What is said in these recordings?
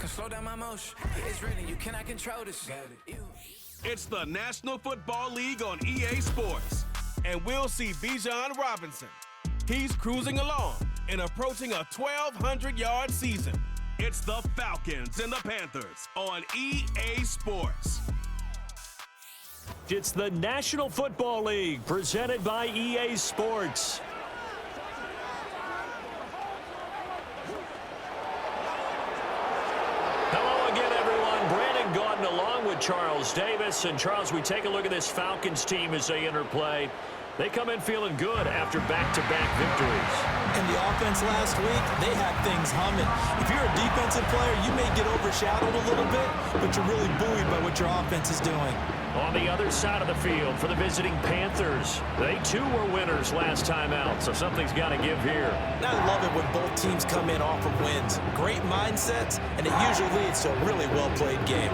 slow down my motion. It's written, you cannot control this. It's the National Football League on EA Sports. And we'll see Bijan Robinson. He's cruising along and approaching a 1,200-yard season. It's the Falcons and the Panthers on EA Sports. It's the National Football League presented by EA Sports. Hello again, everyone. Brandon Gaudin along with Charles Davis. And Charles, we take a look at this Falcons team as they enter play. They come in feeling good after back-to-back victories. And the offense last week, they had things humming. If you're a defensive player, you may get overshadowed a little bit, but you're really buoyed by what your offense is doing. On the other side of the field for the visiting Panthers, they too were winners last time out, so something's got to give here. And I love it when both teams come in off of wins. Great mindsets, and it usually leads to a really well-played game.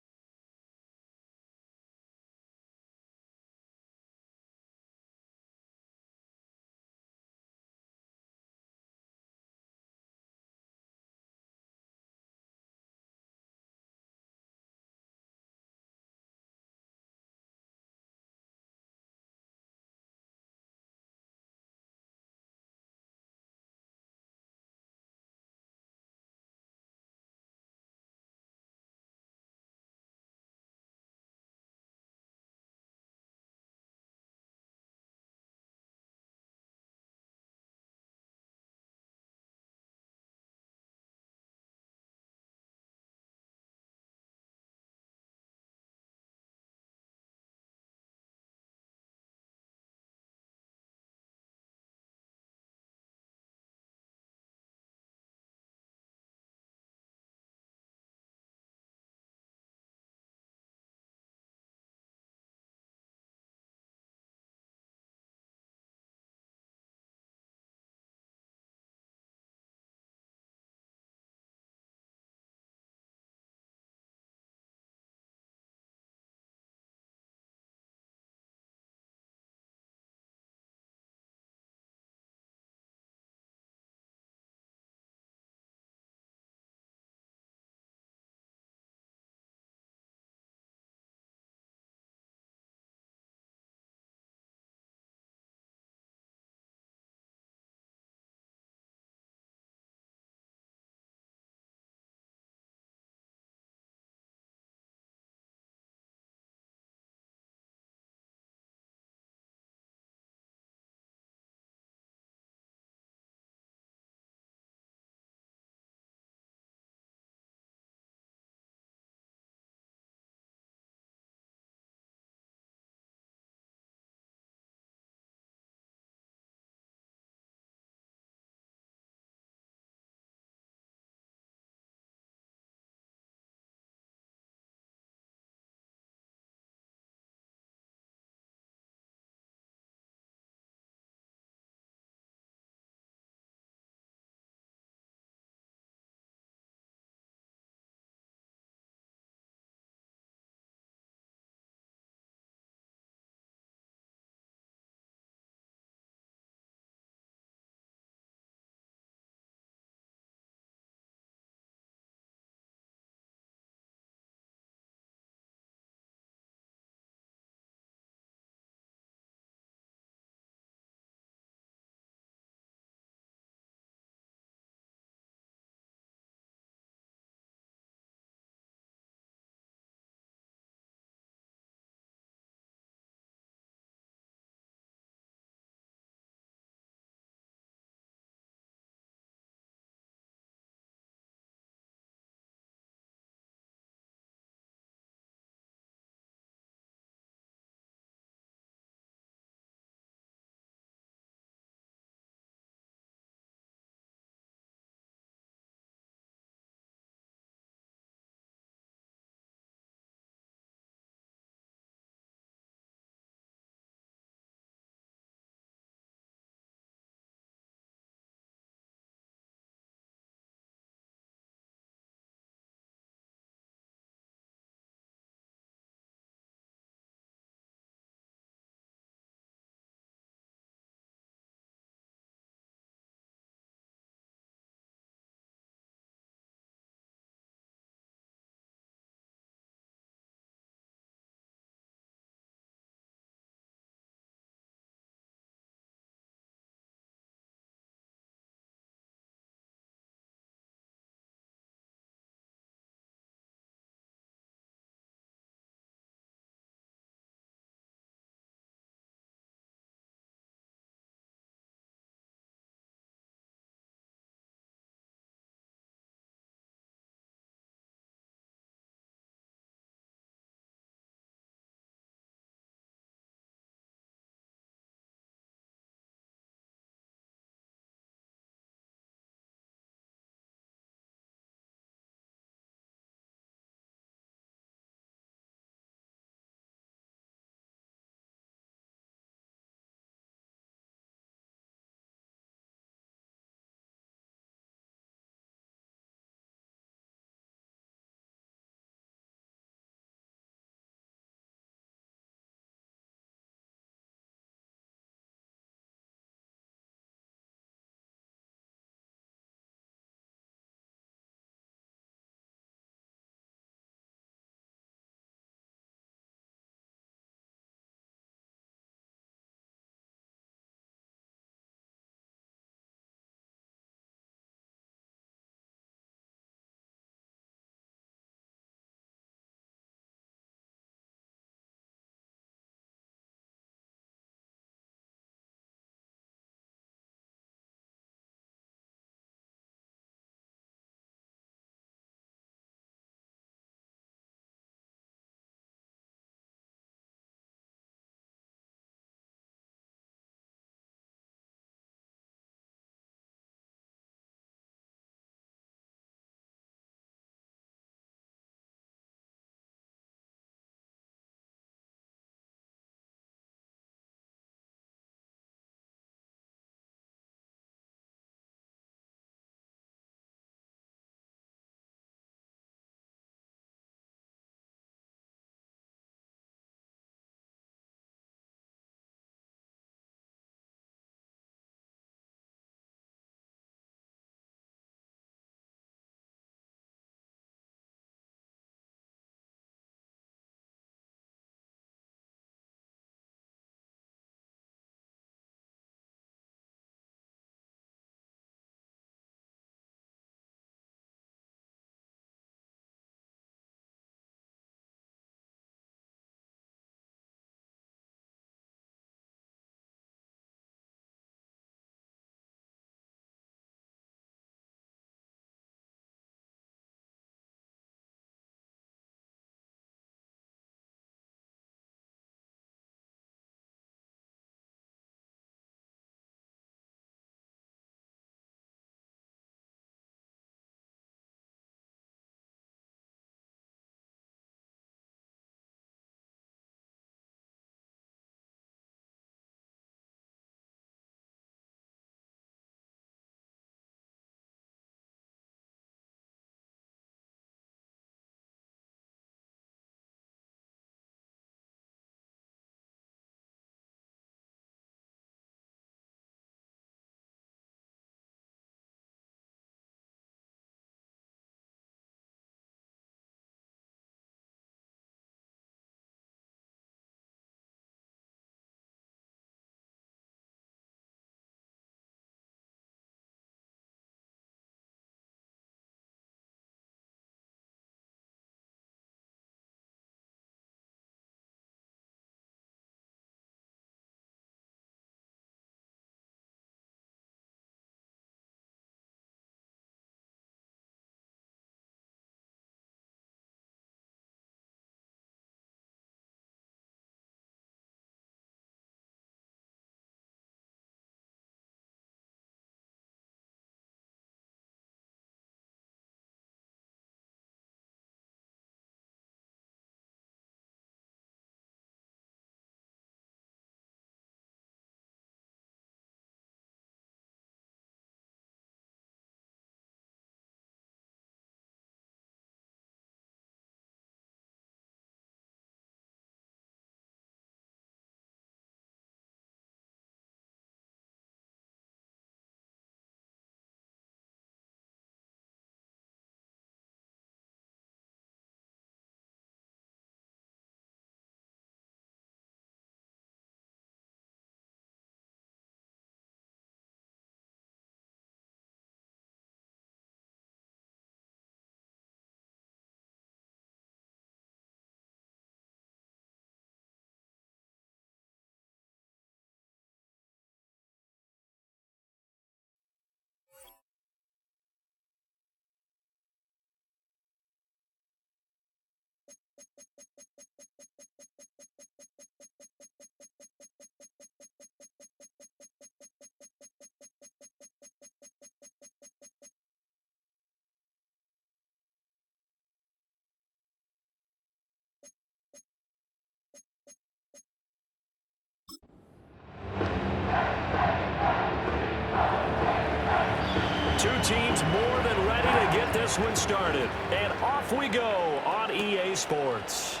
Two teams more than ready to get this one started. And off we go on EA Sports.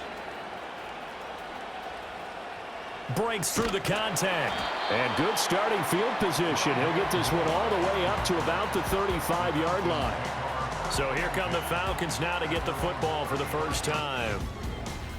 Breaks through the contact. And good starting field position. He'll get this one all the way up to about the 35-yard line. So here come the Falcons now to get the football for the first time.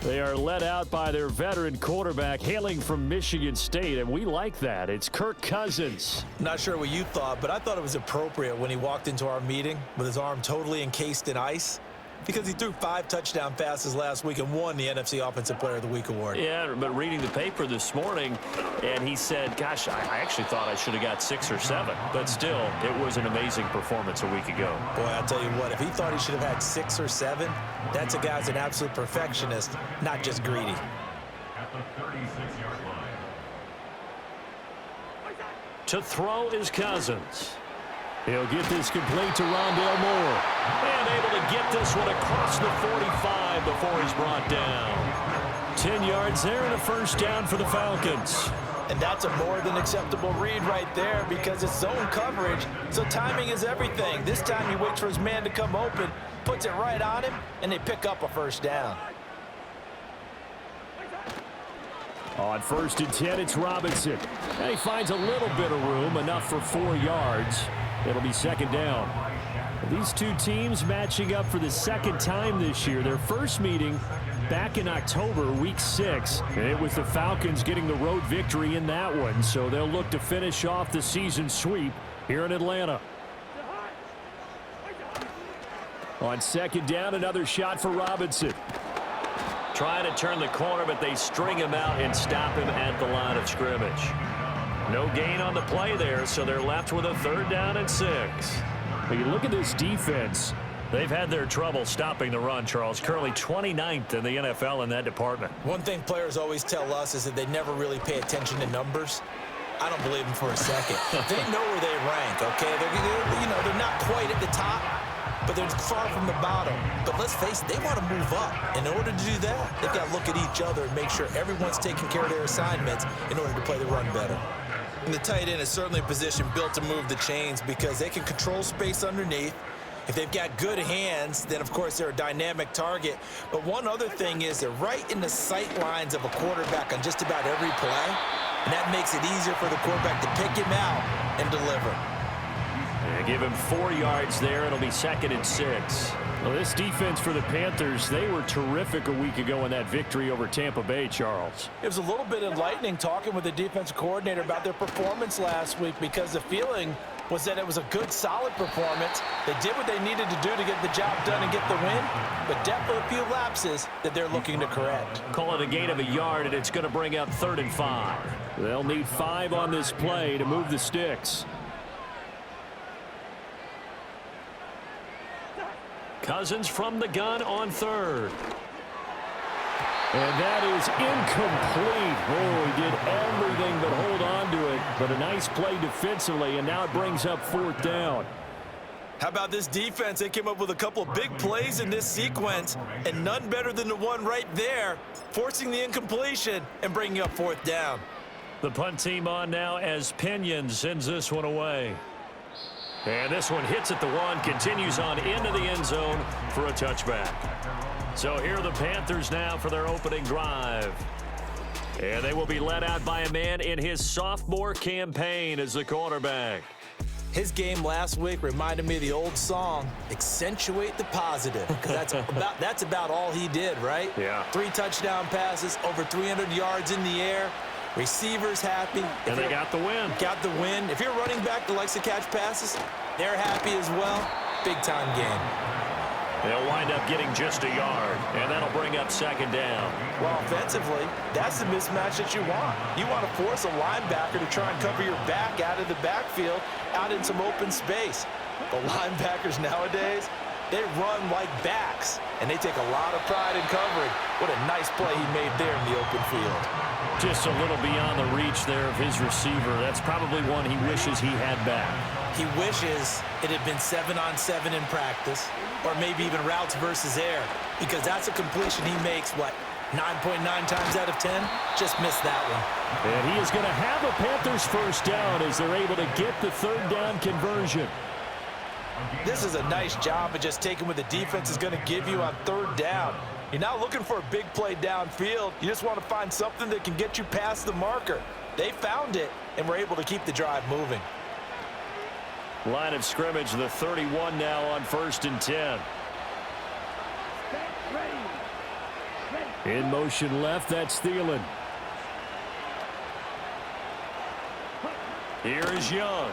They are led out by their veteran quarterback hailing from Michigan State, and we like that. It's Kirk Cousins. Not sure what you thought, but I thought it was appropriate when he walked into our meeting with his arm totally encased in ice, because he threw 5 touchdown passes last week and won the NFC Offensive Player of the Week award. Yeah, but reading the paper this morning, and he said, gosh, I actually thought I should have got 6 or 7. But still, it was an amazing performance a week ago. Boy, I'll tell you what, if he thought he should have had 6 or 7, that's a guy's an absolute perfectionist, not just greedy. At the 36-yard line. To throw is Cousins. He'll get this complete to Rondale Moore. And able to get this one across the 45 before he's brought down. 10 yards there and a first down for the Falcons. And that's a more than acceptable read right there because it's zone coverage, so timing is everything. This time he waits for his man to come open, puts it right on him, and they pick up a first down. On 1st and 10, it's Robinson. And he finds a little bit of room, enough for 4 yards. It'll be second down. These two teams matching up for the second time this year. Their first meeting back in October, week 6. And it was the Falcons getting the road victory in that one. So they'll look to finish off the season sweep here in Atlanta. On second down, another shot for Robinson. Trying to turn the corner, but they string him out and stop him at the line of scrimmage. No gain on the play there, so they're left with a 3rd down and 6. But you look at this defense. They've had their trouble stopping the run, Charles. Currently 29th in the NFL in that department. One thing players always tell us is that they never really pay attention to numbers. I don't believe them for a second. They know where they rank, okay? They're not quite at the top, but they're far from the bottom. But let's face it, they want to move up. In order to do that, they've got to look at each other and make sure everyone's taking care of their assignments in order to play the run better. And the tight end is certainly a position built to move the chains because they can control space underneath. If they've got good hands, then, of course, they're a dynamic target. But one other thing is they're right in the sight lines of a quarterback on just about every play, and that makes it easier for the quarterback to pick him out and deliver. They give him 4 yards there. It'll be 2nd and 6. Well, this defense for the Panthers, they were terrific a week ago in that victory over Tampa Bay, Charles. It was a little bit enlightening talking with the defensive coordinator about their performance last week because the feeling was that it was a good, solid performance. They did what they needed to do to get the job done and get the win, but definitely a few lapses that they're looking to correct. Call it a gain of a yard, and it's going to bring up 3rd and 5. They'll need 5 on this play to move the sticks. Cousins from the gun on 3rd. And that is incomplete. Oh, he did everything but hold on to it. But a nice play defensively, and now it brings up 4th down. How about this defense? They came up with a couple of big plays in this sequence, and none better than the one right there, forcing the incompletion and bringing up 4th down. The punt team on now as Pinion sends this one away. And this one hits at the 1, continues on into the end zone for a touchback. So here are the Panthers now for their opening drive. And they will be led out by a man in his sophomore campaign as the quarterback. His game last week reminded me of the old song, Accentuate the Positive. Because that's about all he did, right? Yeah. 3 touchdown passes, over 300 yards in the air. Receivers happy. And they got the win. Got the win. If you're running back that likes to catch passes, they're happy as well. Big-time game. They'll wind up getting just a yard, and that'll bring up 2nd down. Well, offensively, that's the mismatch that you want. You want to force a linebacker to try and cover your back out of the backfield, out in some open space. The linebackers nowadays, they run like backs, and they take a lot of pride in covering. What a nice play he made there in the open field. Just a little beyond the reach there of his receiver. That's probably one he wishes he had back. He wishes it had been 7-on-7 in practice, or maybe even routes versus air, because that's a completion he makes, 9.9 times out of 10? Just missed that one. And he is going to have a Panthers first down as they're able to get the 3rd down conversion. This is a nice job of just taking what the defense is going to give you on third down. You're not looking for a big play downfield. You just want to find something that can get you past the marker. They found it and were able to keep the drive moving. Line of scrimmage, the 31 now on 1st and 10. In motion left, that's Thielen. Here is Young.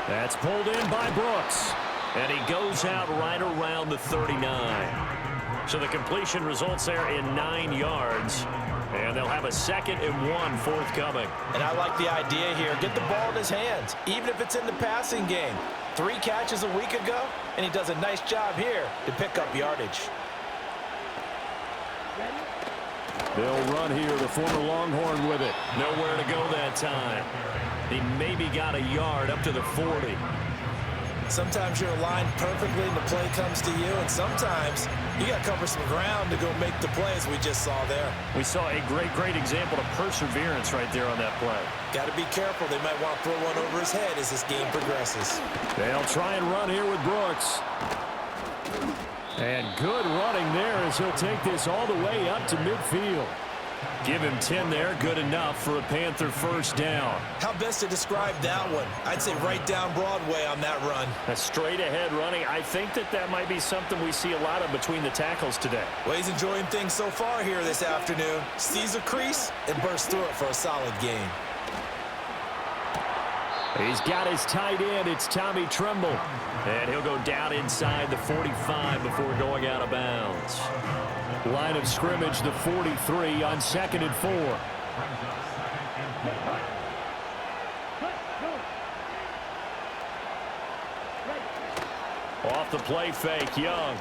That's pulled in by Brooks. And he goes out right around the 39. So the completion results there in 9 yards. And they'll have a 2nd and 1 forthcoming. And I like the idea here. Get the ball in his hands, even if it's in the passing game. 3 catches a week ago, and he does a nice job here to pick up yardage. They'll run here, the former Longhorn with it. Nowhere to go that time. He maybe got a yard up to the 40. Sometimes you're aligned perfectly and the play comes to you, and sometimes you got to cover some ground to go make the plays we just saw there. We saw a great example of perseverance right there on that play. Got to be careful. They might want to throw one over his head as this game progresses. They'll try and run here with Brooks. And good running there as he'll take this all the way up to midfield. Give him 10 there, good enough for a Panther first down. How best to describe that one? I'd say right down Broadway on that run. A straight ahead running. I think that might be something we see a lot of between the tackles today. Well, he's enjoying things so far here this afternoon. Sees a crease and bursts through it for a solid gain. He's got his tight end. It's Tommy Tremble. And he'll go down inside the 45 before going out of bounds. Line of scrimmage, the 43 on 2nd and 4. Off the play fake, Young.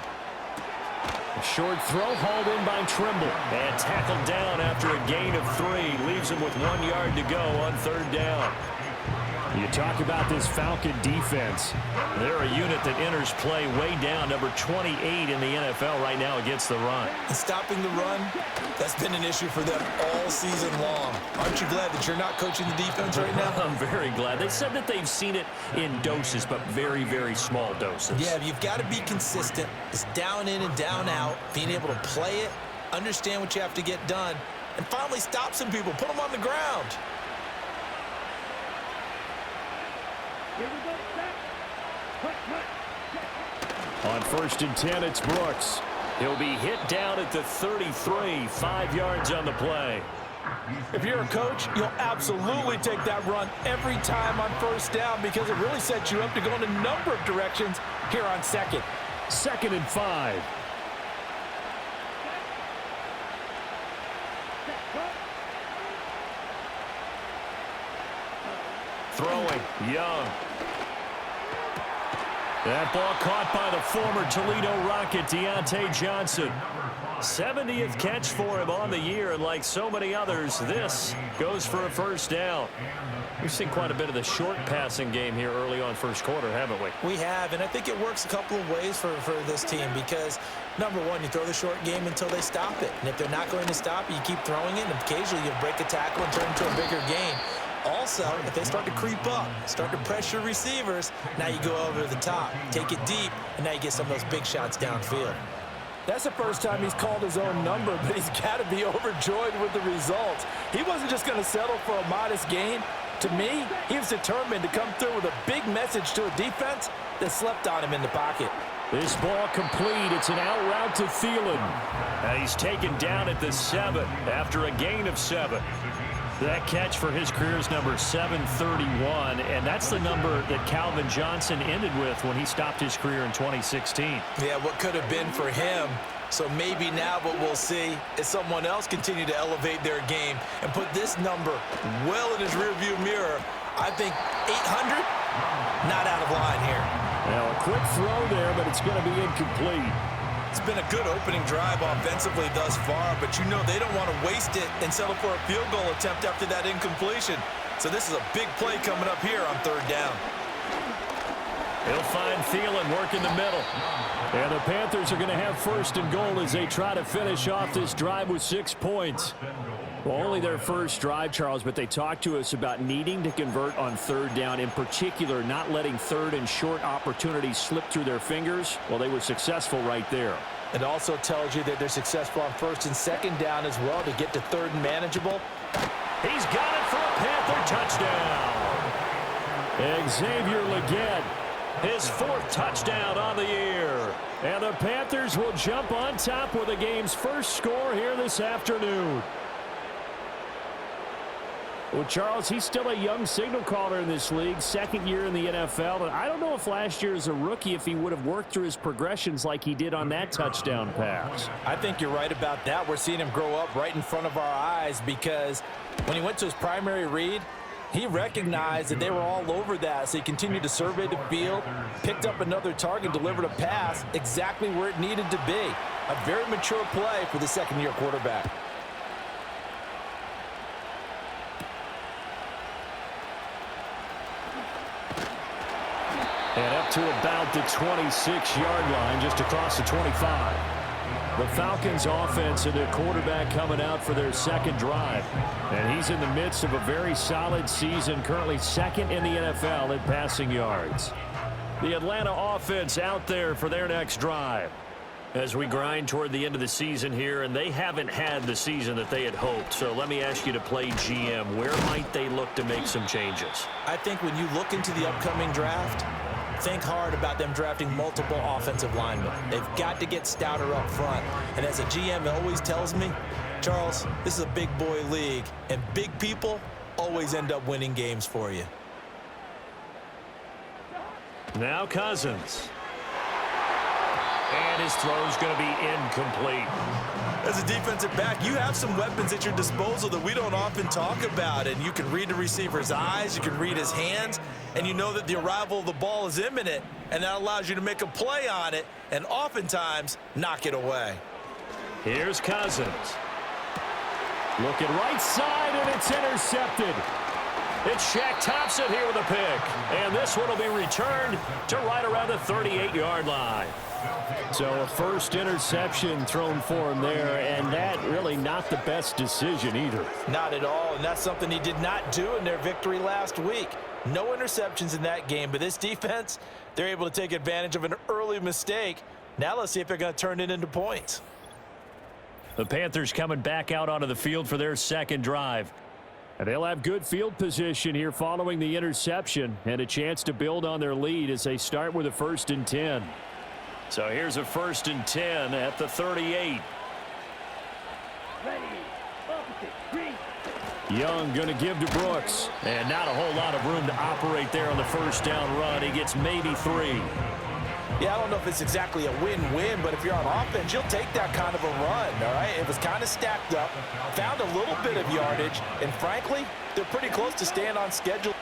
A short throw hauled in by Tremble. And tackled down after a gain of 3. Leaves him with 1 yard to go on 3rd down. You talk about this Falcon defense. They're a unit that enters play way down, number 28 in the NFL right now against the run. And stopping the run, that's been an issue for them all season long. Aren't you glad that you're not coaching the defense right now? I'm very glad. They said that they've seen it in doses, but very small doses. Yeah, you've got to be consistent. It's down in and down out, being able to play it, understand what you have to get done, and finally stop some people, put them on the ground. On 1st and 10, it's Brooks. He'll be hit down at the 33, 5 yards on the play. If you're a coach, you'll absolutely take that run every time on 1st down because it really sets you up to go in a number of directions here on 2nd. 2nd and 5. Throwing, Young. That ball caught by the former Toledo Rocket, Deontay Johnson. 70th catch for him on the year, and like so many others, this goes for a 1st down. We've seen quite a bit of the short passing game here early on 1st quarter, haven't we? We have, and I think it works a couple of ways for this team because, number one, you throw the short game until they stop it. And if they're not going to stop it, you keep throwing it, and occasionally you break a tackle and turn it into a bigger gain. Also, if they start to creep up, start to pressure receivers, now you go over the top, take it deep, and now you get some of those big shots downfield. That's the first time he's called his own number, but he's got to be overjoyed with the results. He wasn't just going to settle for a modest gain. To me, he was determined to come through with a big message to a defense that slept on him in the pocket. This ball complete. It's an out route to Thielen. And he's taken down at the 7 after a gain of 7. That catch for his career is number 731, and that's the number that Calvin Johnson ended with when he stopped his career in 2016. Yeah, what could have been for him. So maybe now what we'll see is someone else continue to elevate their game and put this number well in his rearview mirror. I think 800, not out of line here. Now a quick throw there, but it's going to be incomplete. It's been a good opening drive offensively thus far, but you know they don't want to waste it and settle for a field goal attempt after that incompletion. So this is a big play coming up here on 3rd down. He'll find Thielen working the middle. And the Panthers are going to have 1st and goal as they try to finish off this drive with 6 points. Well, only their first drive, Charles, but they talked to us about needing to convert on third down, in particular not letting third and short opportunities slip through their fingers. Well, they were successful right there. It also tells you that they're successful on first and second down as well to get to third and manageable. He's got it for a Panther touchdown. Xavier Legette, his 4th touchdown on the year. And the Panthers will jump on top with the game's first score here this afternoon. Well, Charles, he's still a young signal caller in this league, second year in the NFL. And I don't know if last year as a rookie, if he would have worked through his progressions like he did on that touchdown pass. I think you're right about that. We're seeing him grow up right in front of our eyes because when he went to his primary read, he recognized that they were all over that, so he continued to survey the field, picked up another target, delivered a pass exactly where it needed to be. A very mature play for the second-year quarterback. And up to about the 26-yard line, just across the 25. The Falcons offense and their quarterback coming out for their second drive. And he's in the midst of a very solid season, currently second in the NFL in passing yards. The Atlanta offense out there for their next drive. As we grind toward the end of the season here, and they haven't had the season that they had hoped. So let me ask you to play GM. Where might they look to make some changes? I think when you look into the upcoming draft, think hard about them drafting multiple offensive linemen. They've got to get stouter up front. And as a GM always tells me, Charles, this is a big boy league, and big people always end up winning games for you. Now Cousins. And his throw's going to be incomplete. As a defensive back, you have some weapons at your disposal that we don't often talk about. And you can read the receiver's eyes, you can read his hands, and you know that the arrival of the ball is imminent, and that allows you to make a play on it and oftentimes knock it away. Here's Cousins. Looking right side, and it's intercepted. It's Shaq Thompson here with a pick. And this one will be returned to right around the 38-yard line. So a first interception thrown for him there, and that really not the best decision either. Not at all, and that's something he did not do in their victory last week. No interceptions in that game, but this defense, they're able to take advantage of an early mistake. Now let's see if they're going to turn it into points. The Panthers coming back out onto the field for their second drive. And they'll have good field position here following the interception and a chance to build on their lead as they start with a 1st and 10. So here's a 1st and 10 at the 38. Young going to give to Brooks. And not a whole lot of room to operate there on the first down run. He gets maybe 3. Yeah, I don't know if it's exactly a win-win, but if you're on offense, you'll take that kind of a run, all right? It was kind of stacked up, found a little bit of yardage, and frankly, they're pretty close to staying on schedule.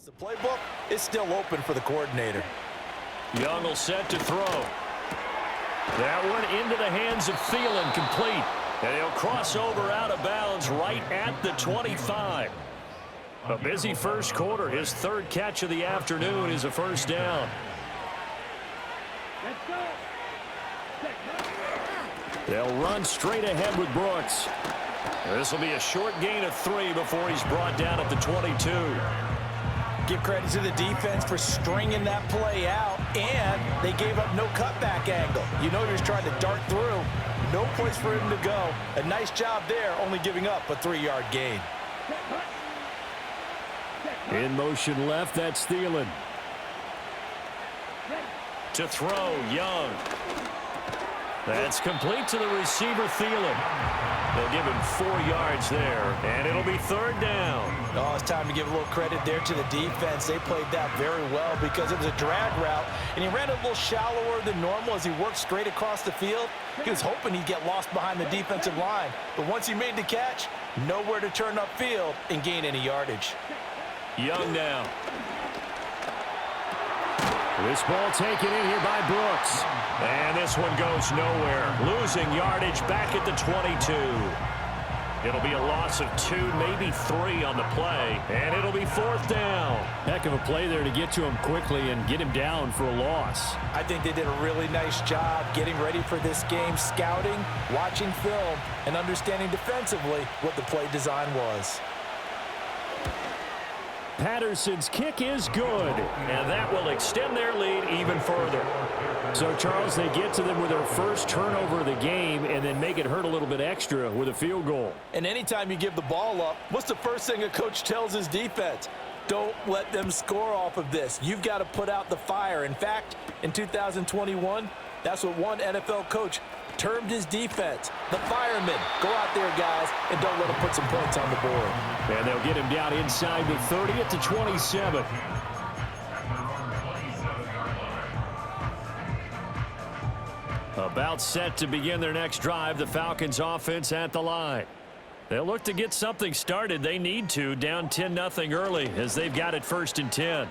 The playbook is still open for the coordinator. Young will set to throw. That one into the hands of Thielen, complete. And he'll cross over out of bounds right at the 25. A busy first quarter. His 3rd catch of the afternoon is a first down. They'll run straight ahead with Brooks. This will be a short gain of 3 before he's brought down at the 22. Give credit to the defense for stringing that play out, and they gave up no cutback angle. You know he was trying to dart through. No place for him to go. A nice job there, only giving up a 3-yard gain. In motion left, that's Thielen. To throw, Young. That's complete to the receiver, Thielen. They'll give him 4 yards there, and it'll be 3rd down. Oh, it's time to give a little credit there to the defense. They played that very well because it was a drag route, and he ran a little shallower than normal as he worked straight across the field. He was hoping he'd get lost behind the defensive line, but once he made the catch, nowhere to turn upfield and gain any yardage. Young now. This ball taken in here by Brooks. And this one goes nowhere. Losing yardage back at the 22. It'll be a loss of 2, maybe 3 on the play, and it'll be 4th down. Heck of a play there to get to him quickly and get him down for a loss. I think they did a really nice job getting ready for this game, scouting, watching film, and understanding defensively what the play design was. Patterson's kick is good, and that will extend their lead even further. So, Charles, they get to them with their first turnover of the game and then make it hurt a little bit extra with a field goal. And anytime you give the ball up, what's the first thing a coach tells his defense? Don't let them score off of this. You've got to put out the fire. In fact, in 2021, that's what one NFL coach termed his defense, the firemen. Go out there, guys, and don't let them put some points on the board. And they'll get him down inside the 30 at the 27. About set to begin their next drive, the Falcons offense at the line. They'll look to get something started. They need to, down 10-0 early as they've got it 1st and 10.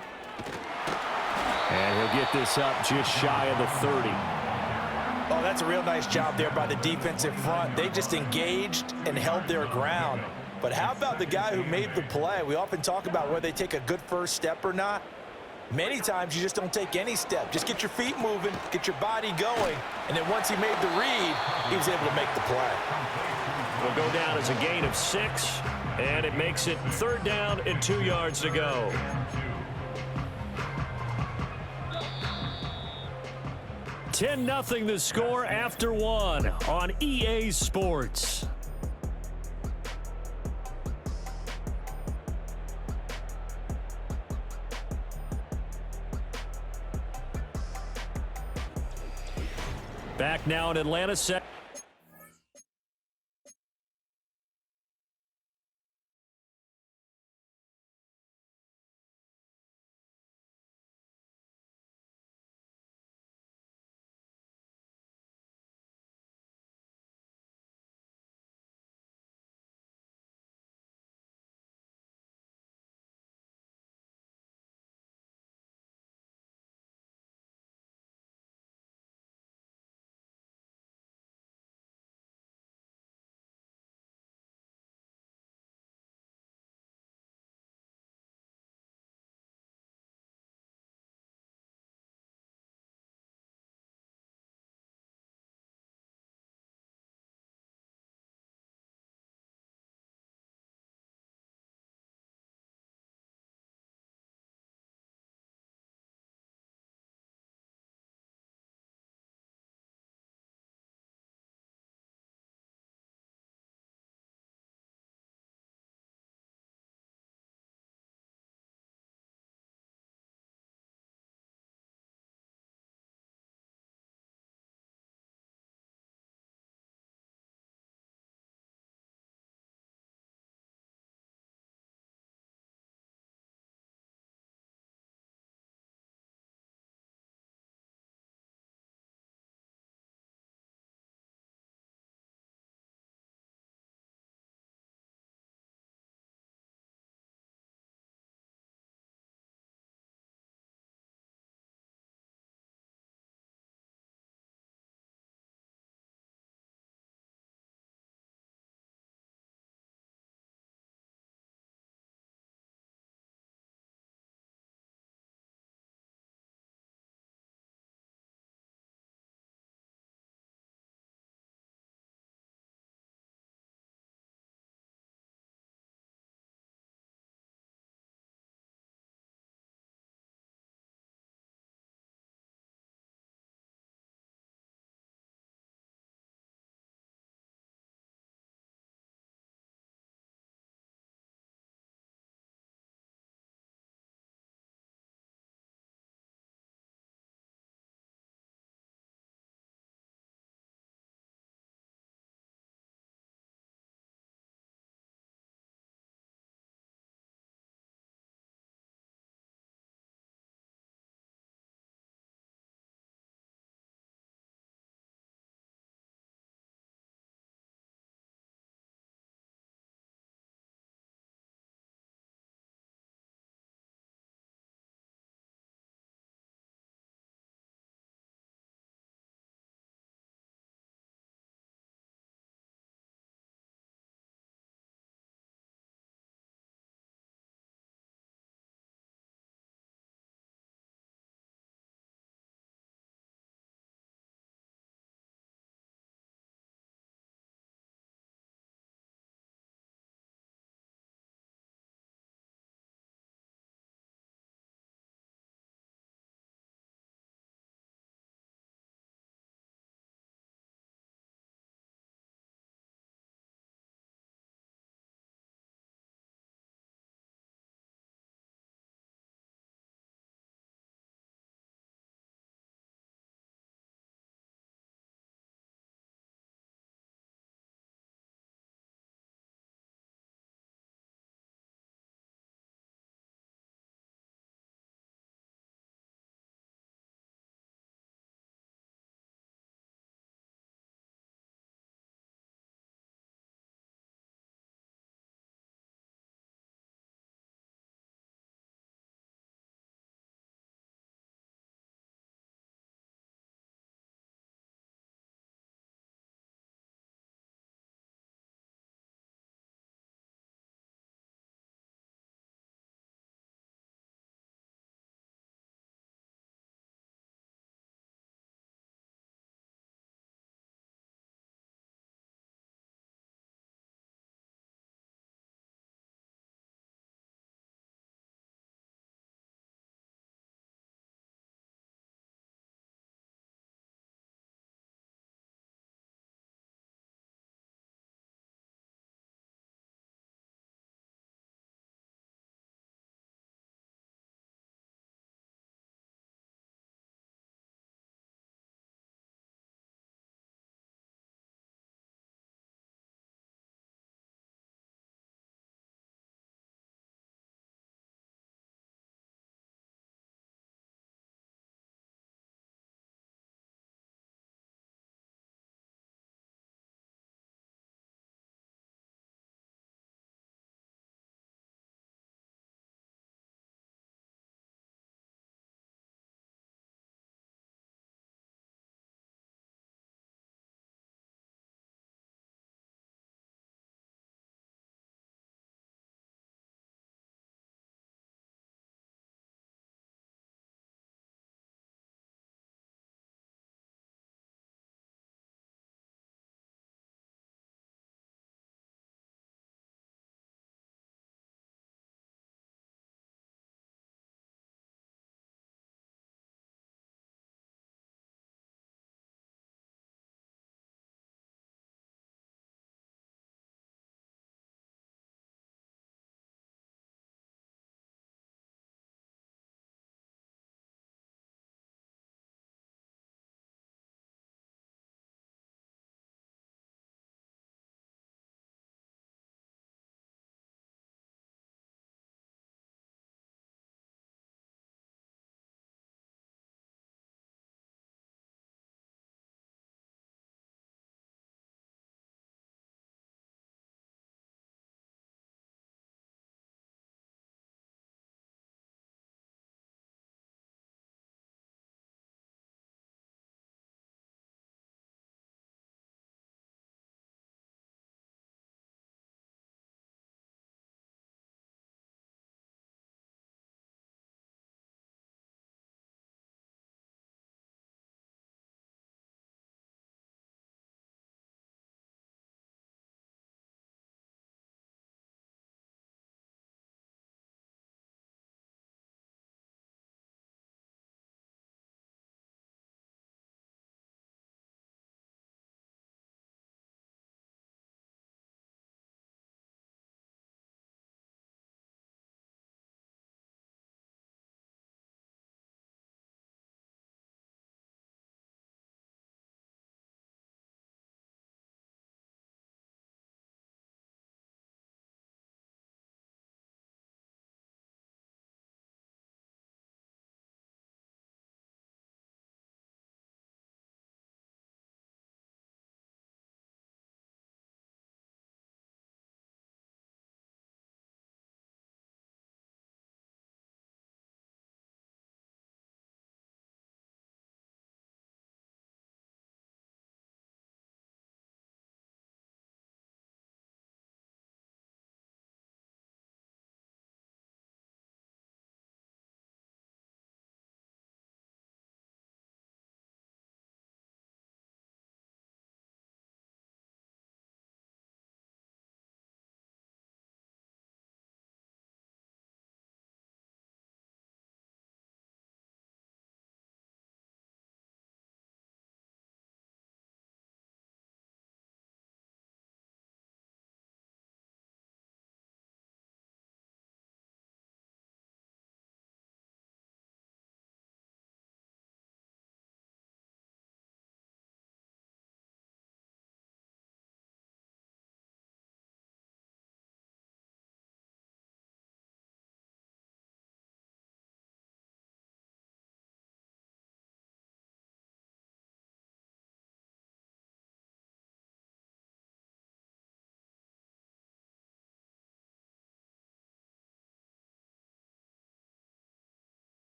And he'll get this up just shy of the 30. Oh, that's a real nice job there by the defensive front. They just engaged and held their ground. But how about the guy who made the play? We often talk about whether they take a good first step or not. Many times you just don't take any step. Just get your feet moving, get your body going, and then once he made the read, he was able to make the play. Will go down as a gain of 6, and it makes it 3rd down and 2 yards to go. $10-0 the score after 1 on EA Sports. Back now in Atlanta.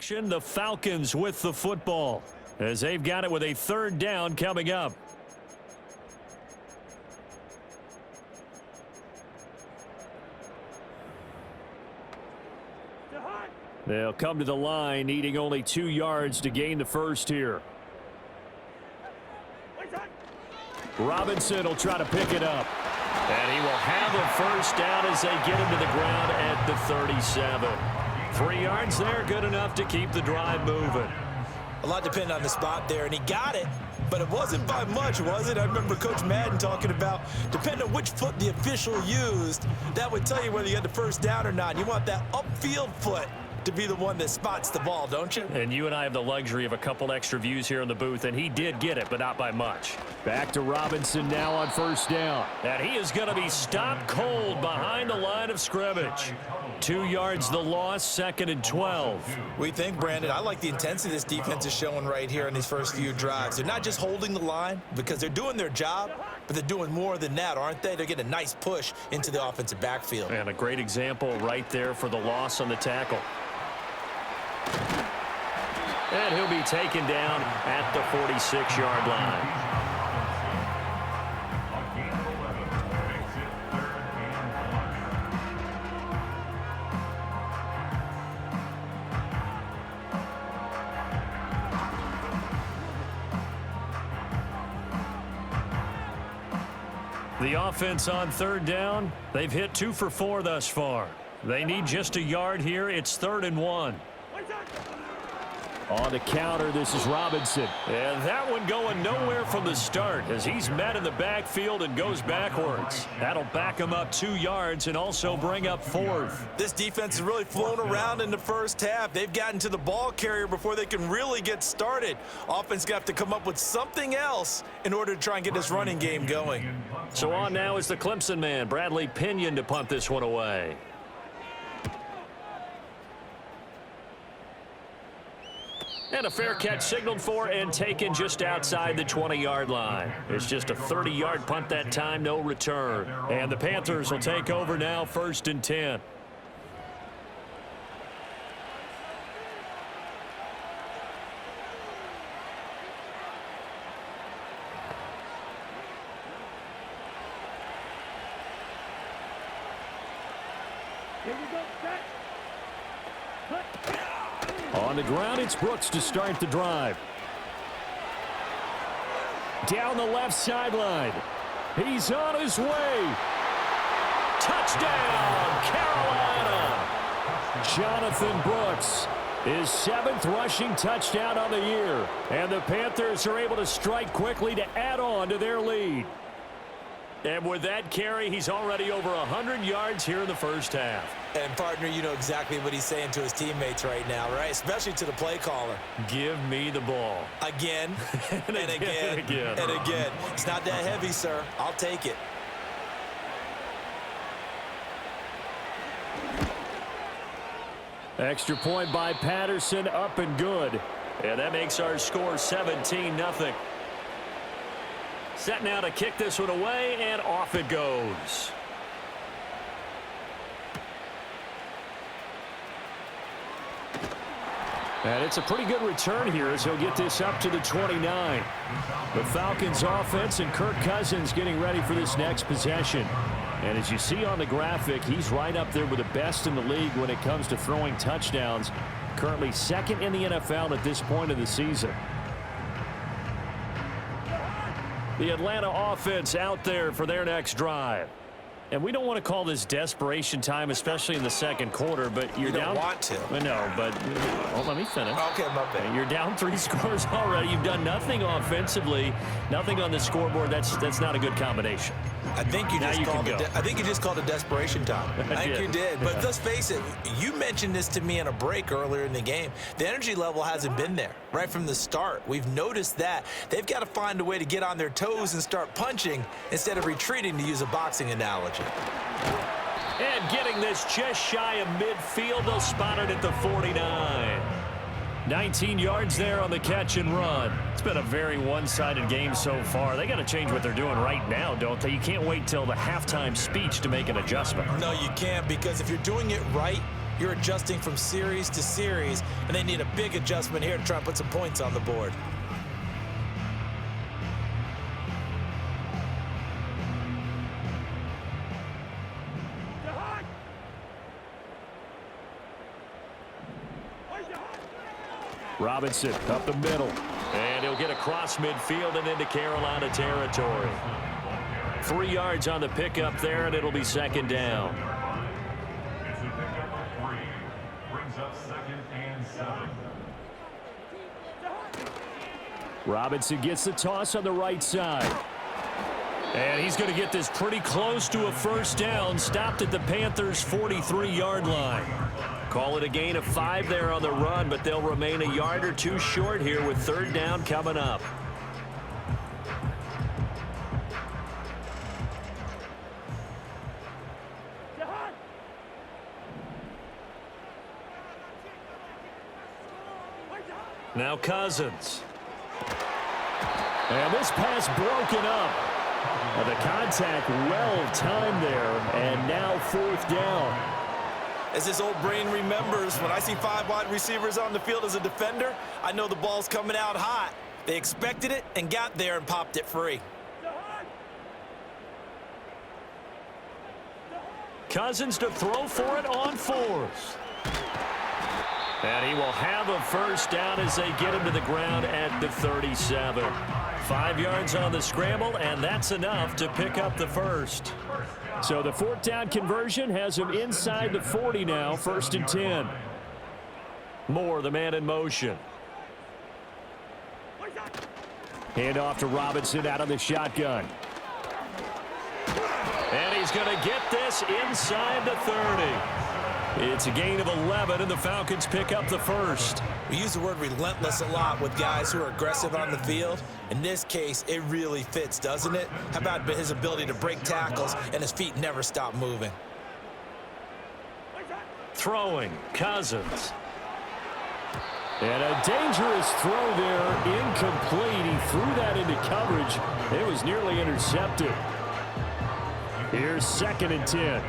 The Falcons with the football as they've got it with a third down coming up. They'll come to the line needing only 2 yards to gain the first here. Robinson will try to pick it up. And he will have a first down as they get him to the ground at the 37. 3 yards there, good enough to keep the drive moving. A lot depended on the spot there, and he got it, but it wasn't by much, was it? I remember Coach Madden talking about, depending on which foot the official used, that would tell you whether you had the first down or not. You want that upfield foot to be the one that spots the ball, don't you? And you and I have the luxury of a couple extra views here in the booth, and he did get it, but not by much. Back to Robinson now on first down. And he is going to be stopped cold behind the line of scrimmage. 2 yards the loss, 2nd and 12. We think, Brandon, I like the intensity this defense is showing right here in these first few drives. They're not just holding the line because they're doing their job, but they're doing more than that, aren't they? They're getting a nice push into the offensive backfield. And a great example right there for the loss on the tackle. And he'll be taken down at the 46-yard line. The offense on third down, they've hit 2 for 4 thus far. They need just a yard here. It's 3rd and 1. On the counter, this is Robinson. And that one going nowhere from the start as he's met in the backfield and goes backwards. That'll back him up 2 yards and also bring up 4th. This defense has really flown around in the first half. They've gotten to the ball carrier before they can really get started. Offense going to have to come up with something else in order to try and get this running game going. So on now is the Clemson man, Bradley Pinion, to punt this one away. And a fair catch signaled for and taken just outside the 20-yard line. It's just a 30-yard punt that time, no return. And the Panthers will take over now, 1st and 10. On the ground, it's Brooks to start the drive. Down the left sideline. He's on his way. Touchdown, Carolina. Jonathan Brooks, his 7th rushing touchdown on the year. And the Panthers are able to strike quickly to add on to their lead. And with that carry, he's already over 100 yards here in the first half. And, partner, you know exactly what he's saying to his teammates right now, right? Especially to the play caller. Give me the ball. Again, and again, and again. It's not that heavy, sir. I'll take it. Extra point by Patterson, up and good. And that makes our score 17-0. Set now to kick this one away, and off it goes. And it's a pretty good return here as he'll get this up to the 29. The Falcons offense and Kirk Cousins getting ready for this next possession. And as you see on the graphic, he's right up there with the best in the league when it comes to throwing touchdowns. Currently 2nd in the NFL at this point of the season. The Atlanta offense out there for their next drive. And we don't want to call this desperation time, especially in the second quarter, but you're down. You don't want to. No, but let me finish. Okay, my bad. You're down 3 scores already. You've done nothing offensively, nothing on the scoreboard. That's not a good combination. I think you just called it desperation time. I think you did. But let's face it, you mentioned this to me in a break earlier in the game. The energy level hasn't been there right from the start. We've noticed that. They've got to find a way to get on their toes and start punching instead of retreating, to use a boxing analogy. And getting this just shy of midfield, they'll spot it at the 49. 19 yards there on the catch and run. It's been a very one-sided game so far. They got to change what they're doing right now, don't they? You can't wait till the halftime speech to make an adjustment. No, you can't, because if you're doing it right, You're adjusting from series to series, and they need a big adjustment here to try and put some points on the board. Robinson up the middle. And he'll get across midfield and into Carolina territory. 3 yards on the pickup there, and it'll be second down. It's a pickup of 3. Brings up 2nd and 7. Robinson gets the toss on the right side. And he's going to get this pretty close to a first down. Stopped at the Panthers' 43-yard line. Call it a gain of 5 there on the run, but they'll remain a yard or 2 short here with third down coming up. Now Cousins. And this pass broken up. The contact well timed there, and now fourth down. As this old brain remembers, when I see 5 wide receivers on the field as a defender, I know the ball's coming out hot. They expected it and got there and popped it free. Cousins to throw for it on 4th. And he will have a first down as they get him to the ground at the 37. 5 yards on the scramble, and that's enough to pick up the first. So the fourth down conversion has him inside the 40 now, 1st and 10. Moore, the man in motion. Hand off to Robinson out of the shotgun. And he's going to get this inside the 30. It's a gain of 11, and the Falcons pick up the first. We use the word relentless a lot with guys who are aggressive on the field. In this case, it really fits, doesn't it? How about his ability to break tackles and his feet never stop moving? Throwing, Cousins. And a dangerous throw there, incomplete. He threw that into coverage. It was nearly intercepted. Here's 2nd and 10.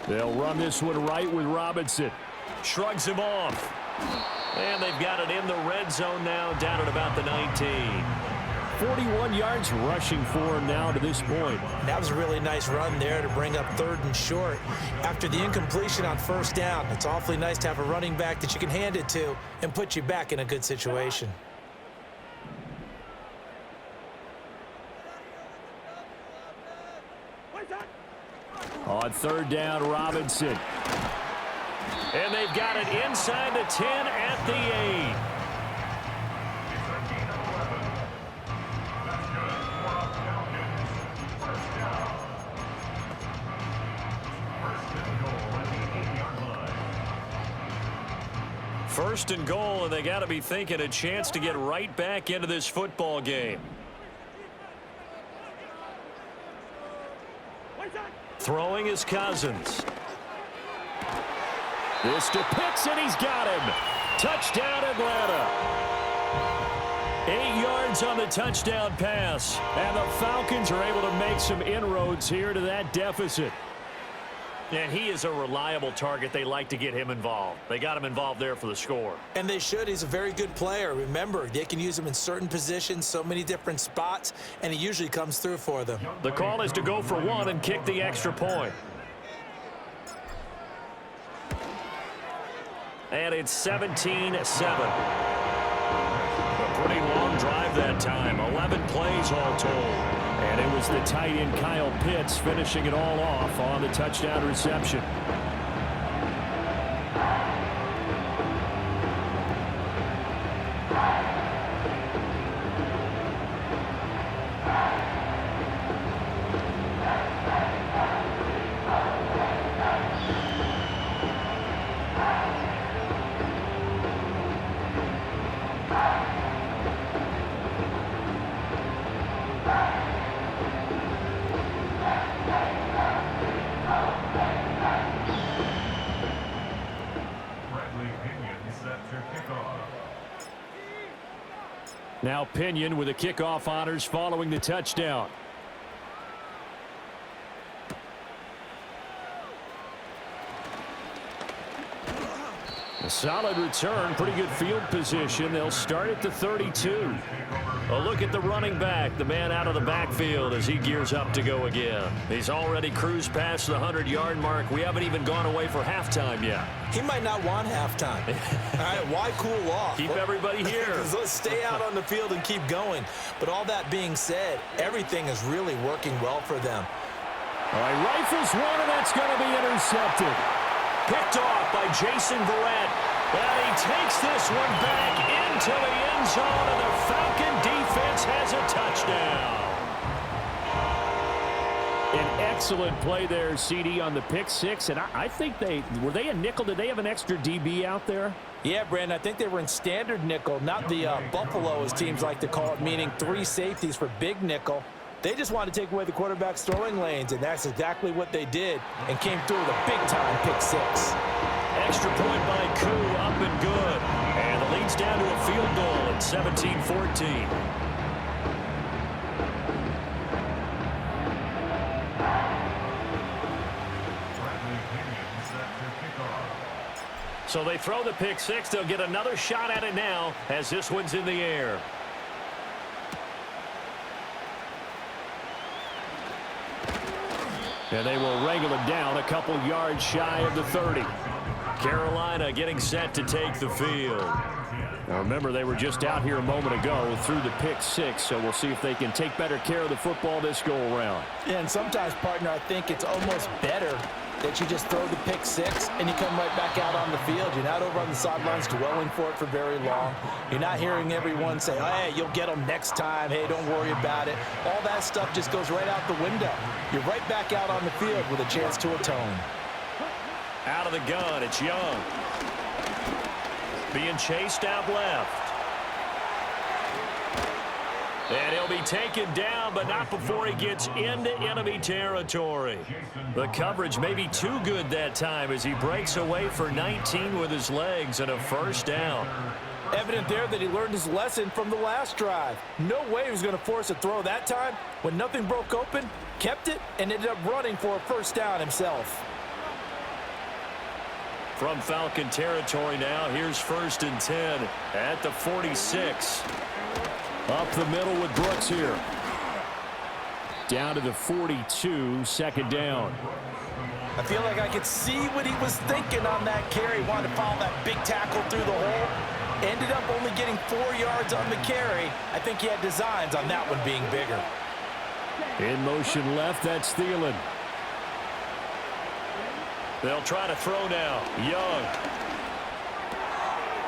They'll run this one right with Robinson. Shrugs him off. And they've got it in the red zone now, down at about the 19. 41 yards rushing for him now to this point. That was a really nice run there to bring up 3rd and short. After the incompletion on 1st down, it's awfully nice to have a running back that you can hand it to and put you back in a good situation. On 3rd down, Robinson. And they've got it inside the 10 at the 8. First and goal, and they got to be thinking a chance to get right back into this football game. Throwing is Cousins. This to Pitts, and he's got him. Touchdown, Atlanta. 8 yards on the touchdown pass, and the Falcons are able to make some inroads here to that deficit. And he is a reliable target. They like to get him involved. They got him involved there for the score. And they should. He's a very good player. Remember, they can use him in certain positions, so many different spots, and he usually comes through for them. The call is to go for 1 and kick the extra point. And it's 17-7. A pretty long drive that time. 11 plays all told. And it was the tight end Kyle Pitts finishing it all off on the touchdown reception. Now Pinion with the kickoff honors following the touchdown. A solid return, pretty good field position. They'll start at the 32. A look at the running back, the man out of the backfield as he gears up to go again. He's already cruised past the 100-yard mark. We haven't even gone away for halftime yet. He might not want halftime. All right, why cool off? Keep everybody here. Let's stay out on the field and keep going. But all that being said, everything is really working well for them. All right, rifles one, and that's going to be intercepted. Picked off by Jason Verrett. And he takes this one back into the end zone, and the Falcon defense has a touchdown. An excellent play there, CD, on the pick six. And I think were they a nickel? Did they have an extra DB out there? Yeah, Brandon, I think they were in standard nickel, not the Buffalo, as teams like to call it, meaning 3 safeties for big nickel. They just wanted to take away the quarterback's throwing lanes, and that's exactly what they did, and came through with a big-time pick six. Extra point by Koo, up and good. And the lead's down to a field goal at 17-14. So they throw the pick six. They'll get another shot at it now as this one's in the air. And they will wrangle it down a couple yards shy of the 30. Carolina getting set to take the field. Now remember, they were just out here a moment ago through the pick six, so we'll see if they can take better care of the football this go-around. Yeah, and sometimes, partner, I think it's almost better that you just throw the pick six and you come right back out on the field. You're not over on the sidelines dwelling for it for very long. You're not hearing everyone say, hey, you'll get them next time. Hey, don't worry about it. All that stuff just goes right out the window. You're right back out on the field with a chance to atone. Out of the gun, it's Young. Being chased out left. And he'll be taken down, but not before he gets into enemy territory. The coverage may be too good that time as he breaks away for 19 with his legs and a first down. Evident there that he learned his lesson from the last drive. No way he was going to force a throw that time. When nothing broke open, kept it, and ended up running for a first down himself. From Falcon territory now, here's 1st and 10 at the 46. Up the middle with Brooks here. Down to the 42, second down. I feel like I could see what he was thinking on that carry. Wanted to follow that big tackle through the hole. Ended up only getting 4 yards on the carry. I think he had designs on that one being bigger. In motion left, that's Thielen. They'll try to throw now. Young.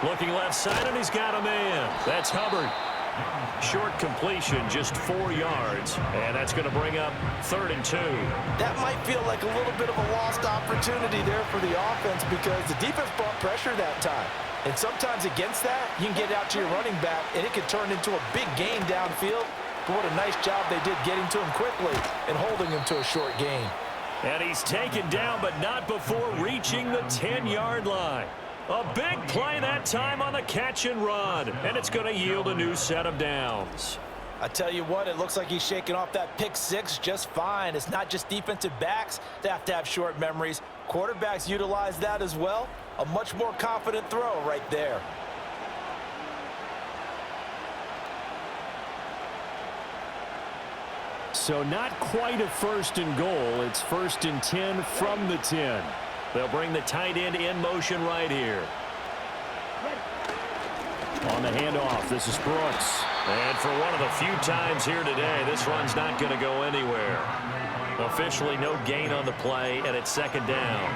Looking left side, and he's got a man. That's Hubbard. Short completion, just 4 yards. And that's going to bring up 3rd and 2. That might feel like a little bit of a lost opportunity there for the offense because the defense brought pressure that time. And sometimes against that, you can get out to your running back, and it could turn into a big gain downfield. But what a nice job they did getting to him quickly and holding him to a short gain. And he's taken down, but not before reaching the 10-yard line. A big play that time on the catch and run, and it's going to yield a new set of downs. I tell you what, it looks like he's shaking off that pick six just fine. It's not just defensive backs that have to have short memories. Quarterbacks utilize that as well. A much more confident throw right there. So not quite a 1st and goal. It's 1st and 10 from the 10. They'll bring the tight end in motion right here. On the handoff, this is Brooks. And for one of the few times here today, this run's not going to go anywhere. Officially no gain on the play, and it's 2nd down.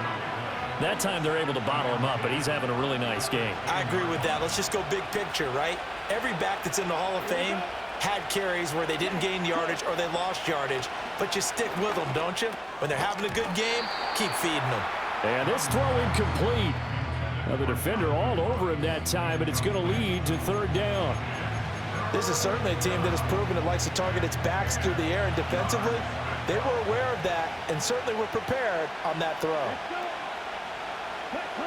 That time they're able to bottle him up, but he's having a really nice game. I agree with that. Let's just go big picture, right? Every back that's in the Hall of Fame had carries where they didn't gain yardage or they lost yardage, but you stick with them, don't you? When they're having a good game, keep feeding them. And this throw incomplete. Now the defender all over him that time, but it's going to lead to 3rd down. This is certainly a team that has proven it likes to target its backs through the air, and defensively, they were aware of that and certainly were prepared on that throw.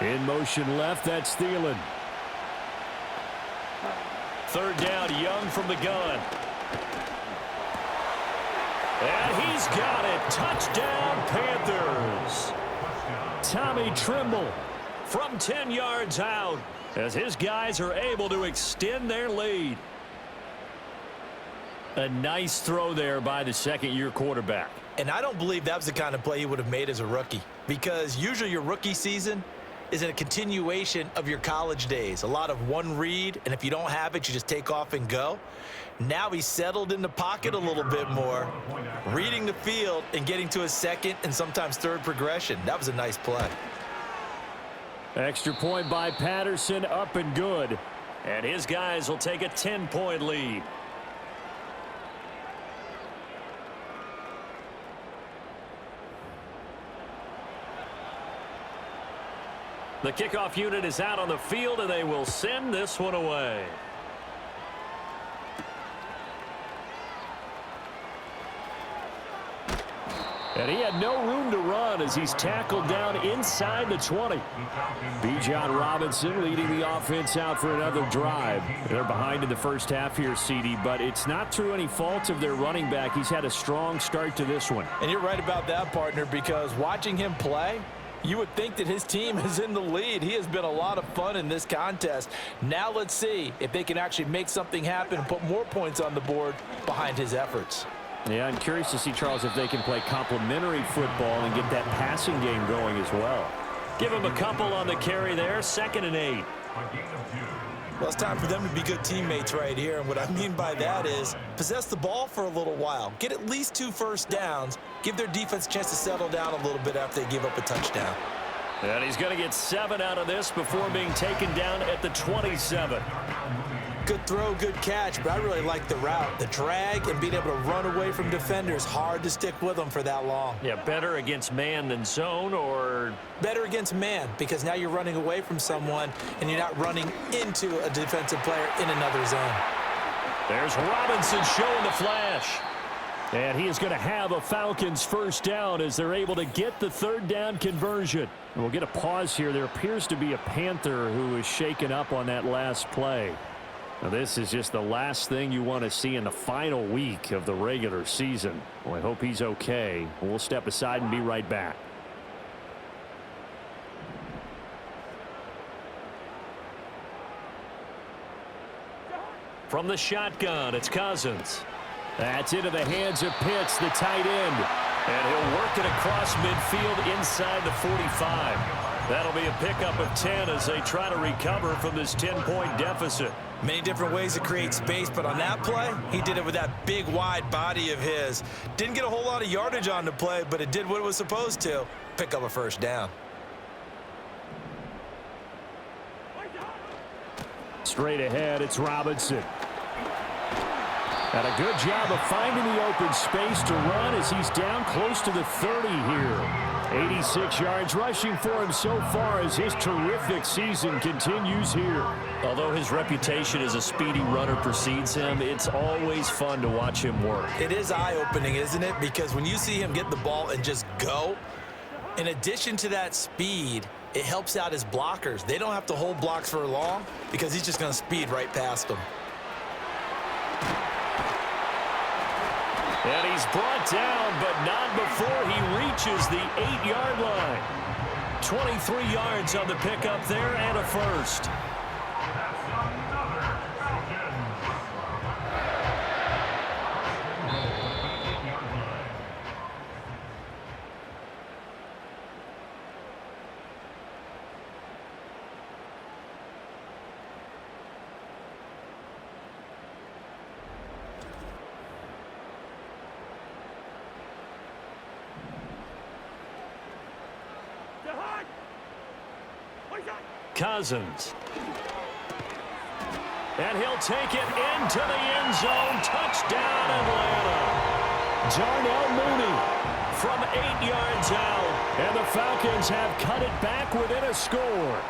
In motion left, that's Thielen. 3rd down, Young from the gun. And he's got it. Touchdown, Panthers. Tommy Trimble from 10 yards out as his guys are able to extend their lead. A nice throw there by the second-year quarterback. And I don't believe that was the kind of play he would have made as a rookie, because usually your rookie season is a continuation of your college days. A lot of one read, and if you don't have it, you just take off and go. Now he's settled in the pocket a little bit more, reading the field and getting to his second and sometimes third progression. That was a nice play. Extra point by Patterson, up and good. And his guys will take a 10-point lead. The kickoff unit is out on the field, and they will send this one away. And he had no room to run as he's tackled down inside the 20. Bijan Robinson leading the offense out for another drive. They're behind in the first half here, CD, but it's not through any fault of their running back. He's had a strong start to this one. And you're right about that, partner, because watching him play, you would think that his team is in the lead. He has been a lot of fun in this contest. Now let's see if they can actually make something happen and put more points on the board behind his efforts. Yeah, I'm curious to see, Charles, if they can play complementary football and get that passing game going as well. Give him a couple on the carry there, 2nd and 8. Well, it's time for them to be good teammates right here, and what I mean by that is possess the ball for a little while, get at least 2 first downs, give their defense a chance to settle down a little bit after they give up a touchdown. And he's going to get 7 out of this before being taken down at the 27. Good throw, good catch, but I really like the route. The drag and being able to run away from defenders, hard to stick with them for that long. Yeah, better against man than zone, or? Better against man, because now you're running away from someone and you're not running into a defensive player in another zone. There's Robinson showing the flash. And he is going to have a Falcons first down as they're able to get the 3rd down conversion. And we'll get a pause here. There appears to be a Panther who is shaken up on that last play. Now, this is just the last thing you want to see in the final week of the regular season. Well, I hope he's okay. We'll step aside and be right back. From the shotgun, it's Cousins. That's into the hands of Pitts, the tight end. And he'll work it across midfield inside the 45. That'll be a pickup of 10 as they try to recover from this 10-point deficit. Many different ways to create space, but on that play, he did it with that big, wide body of his. Didn't get a whole lot of yardage on the play, but it did what it was supposed to. Pick up a first down. Straight ahead, it's Robinson. And a good job of finding the open space to run as he's down close to the 30 here. 86 yards rushing for him so far as his terrific season continues here. Although his reputation as a speedy runner precedes him, it's always fun to watch him work. It is eye-opening, isn't it? Because when you see him get the ball and just go, in addition to that speed, it helps out his blockers. They don't have to hold blocks for long because he's just going to speed right past them. And he's brought down, but not before he reaches the 8-yard line. 23 yards on the pickup there and a first. Cousins. And he'll take it into the end zone. Touchdown, Atlanta. Darnell Mooney from 8 yards out. And the Falcons have cut it back within a score.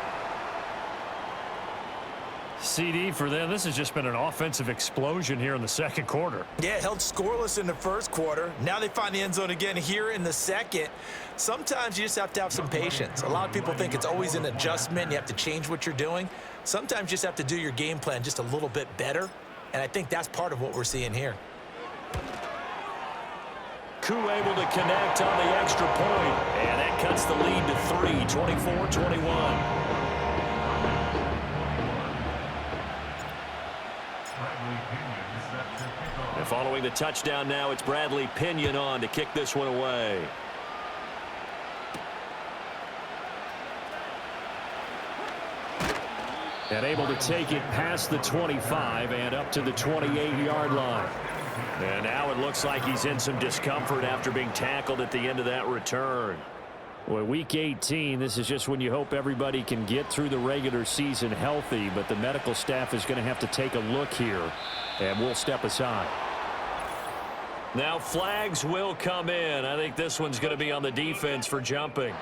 CD, for them, this has just been an offensive explosion here in the second quarter. Yeah, held scoreless in the first quarter. Now they find the end zone again here in the second. Sometimes you just have to have some patience. A lot of people think it's always an adjustment. You have to change what you're doing. Sometimes you just have to do your game plan just a little bit better. And I think that's part of what we're seeing here. Koo able to connect on the extra point. And that cuts the lead to 3, 24-21. Following the touchdown now, it's Bradley Pinion on to kick this one away. And able to take it past the 25 and up to the 28-yard line. And now it looks like he's in some discomfort after being tackled at the end of that return. Well, week 18, this is just when you hope everybody can get through the regular season healthy, but the medical staff is going to have to take a look here, and we'll step aside. Now flags will come in. I think this one's going to be on the defense for jumping.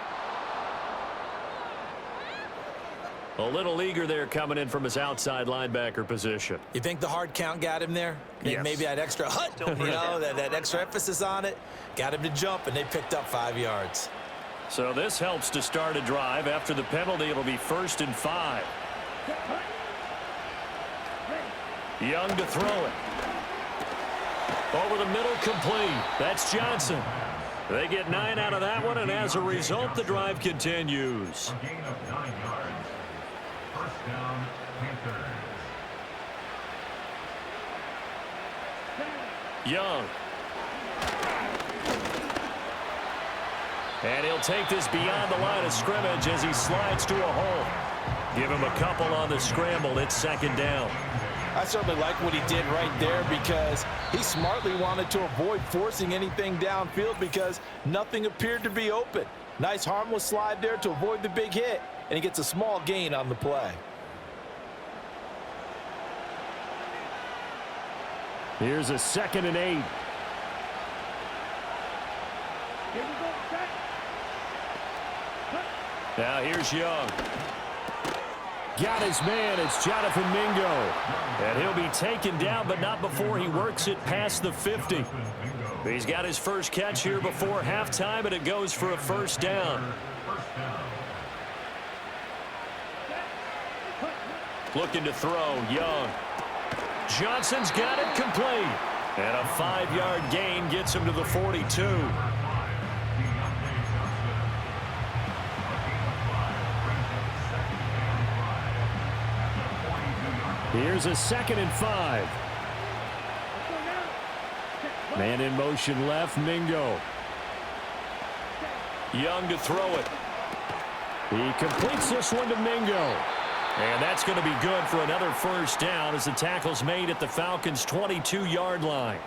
A little eager there coming in from his outside linebacker position. You think the hard count got him there? Yes. Maybe that extra hut, that extra emphasis on it, got him to jump, and they picked up 5 yards. So this helps to start a drive. After the penalty, it'll be 1st and 5. Young to throw it. Over the middle, complete. That's Johnson. They get 9 out of that one, and as a result, the drive continues. A gain of 9 yards. First down, Panthers. Young. And he'll take this beyond the line of scrimmage as he slides to a hole. Give him a couple on the scramble. It's 2nd down. I certainly like what he did right there because he smartly wanted to avoid forcing anything downfield because nothing appeared to be open. Nice harmless slide there to avoid the big hit, and he gets a small gain on the play. Here's a 2nd and 8. Now here's Young. Got his man. It's Jonathan Mingo. And he'll be taken down, but not before he works it past the 50. He's got his first catch here before halftime, and it goes for a 1st down. Looking to throw, Young. Johnson's got it complete. And a 5-yard gain gets him to the 42. Here's a 2nd and 5. Man in motion left, Mingo. Young to throw it. He completes this one to Mingo. And that's going to be good for another 1st down as the tackle's made at the Falcons' 22-yard line.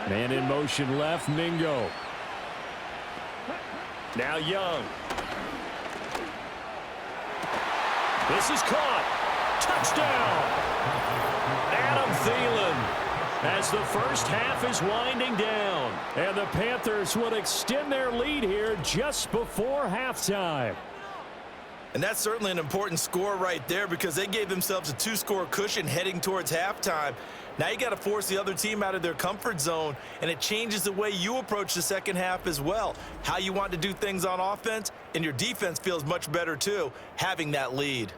Man in motion left, Mingo. Now Young. This is caught. Touchdown. Adam Thielen as the first half is winding down. And the Panthers would extend their lead here just before halftime. And that's certainly an important score right there because they gave themselves a 2-score cushion heading towards halftime. Now you got to force the other team out of their comfort zone, and it changes the way you approach the second half as well. How you want to do things on offense, and your defense feels much better too, having that lead.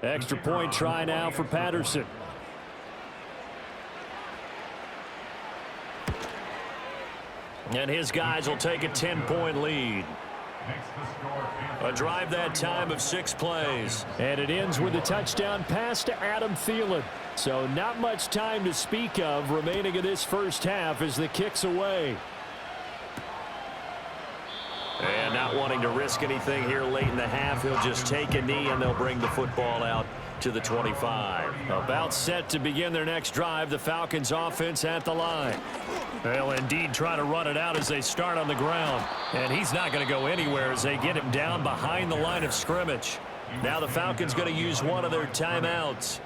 Extra point try now for Patterson. And his guys will take a 10-point lead. A drive that time of 6 plays. And it ends with a touchdown pass to Adam Thielen. So not much time to speak of remaining in this first half as the kick's away. And not wanting to risk anything here late in the half, he'll just take a knee and they'll bring the football out to the 25. About set to begin their next drive, the Falcons offense at the line. They'll indeed try to run it out as they start on the ground. And he's not going to go anywhere as they get him down behind the line of scrimmage. Now the Falcons going to use one of their timeouts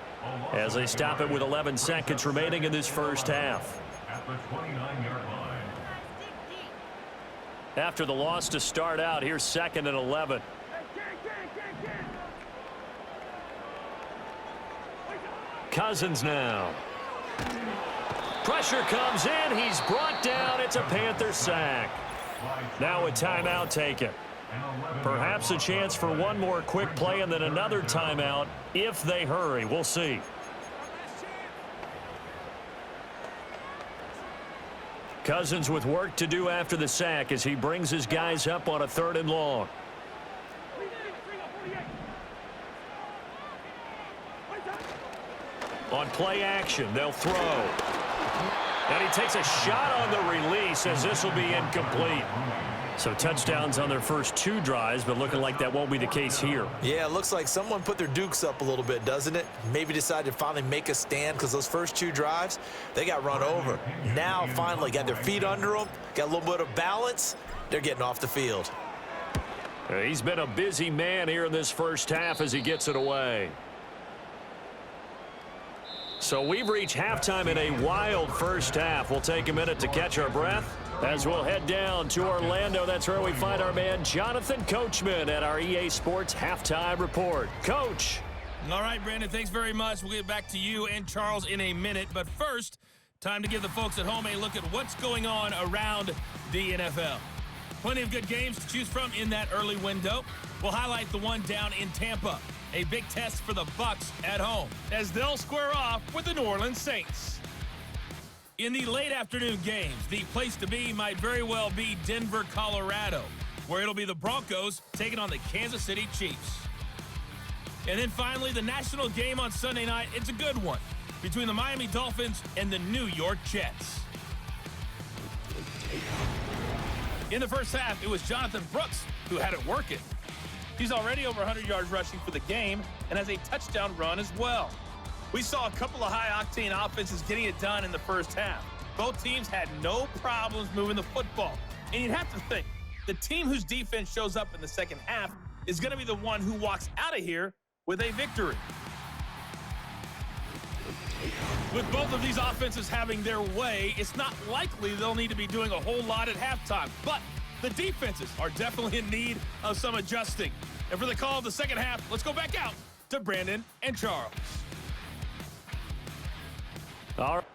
as they stop it with 11 seconds remaining in this first half. At the 29-yard line. After the loss to start out, here's 2nd and 11. Cousins now. Pressure comes in. He's brought down. It's a Panther sack. Now a timeout taken. Perhaps a chance for one more quick play and then another timeout if they hurry. We'll see. Cousins with work to do after the sack as he brings his guys up on a 3rd and long. On play action, they'll throw. And he takes a shot on the release as this will be incomplete. So touchdowns on their first 2 drives, but looking like that won't be the case here. Yeah, it looks like someone put their dukes up a little bit, doesn't it? Maybe decided to finally make a stand because those first 2 drives, they got run over. Now finally got their feet under them, got a little bit of balance. They're getting off the field. He's been a busy man here in this first half as he gets it away. So we've reached halftime in a wild first half. We'll take a minute to catch our breath as we'll head down to Orlando. That's where we find our man Jonathan Coachman at our EA Sports Halftime Report. Coach. All right, Brandon, thanks very much. We'll get back to you and Charles in a minute. But first, time to give the folks at home a look at what's going on around the NFL. Plenty of good games to choose from in that early window. We'll highlight the one down in Tampa. A big test for the Bucs at home as they'll square off with the New Orleans Saints. In the late afternoon games, the place to be might very well be Denver, Colorado, where it'll be the Broncos taking on the Kansas City Chiefs. And then finally, the national game on Sunday night. It's a good one between the Miami Dolphins and the New York Jets. In the first half, it was Jonathan Brooks who had it working. He's already over 100 yards rushing for the game and has a touchdown run as well. We saw a couple of high-octane offenses getting it done in the first half. Both teams had no problems moving the football. And you'd have to think, the team whose defense shows up in the second half is going to be the one who walks out of here with a victory. With both of these offenses having their way, it's not likely they'll need to be doing a whole lot at halftime. But the defenses are definitely in need of some adjusting. And for the call of the second half, let's go back out to Brandon and Charles. All right.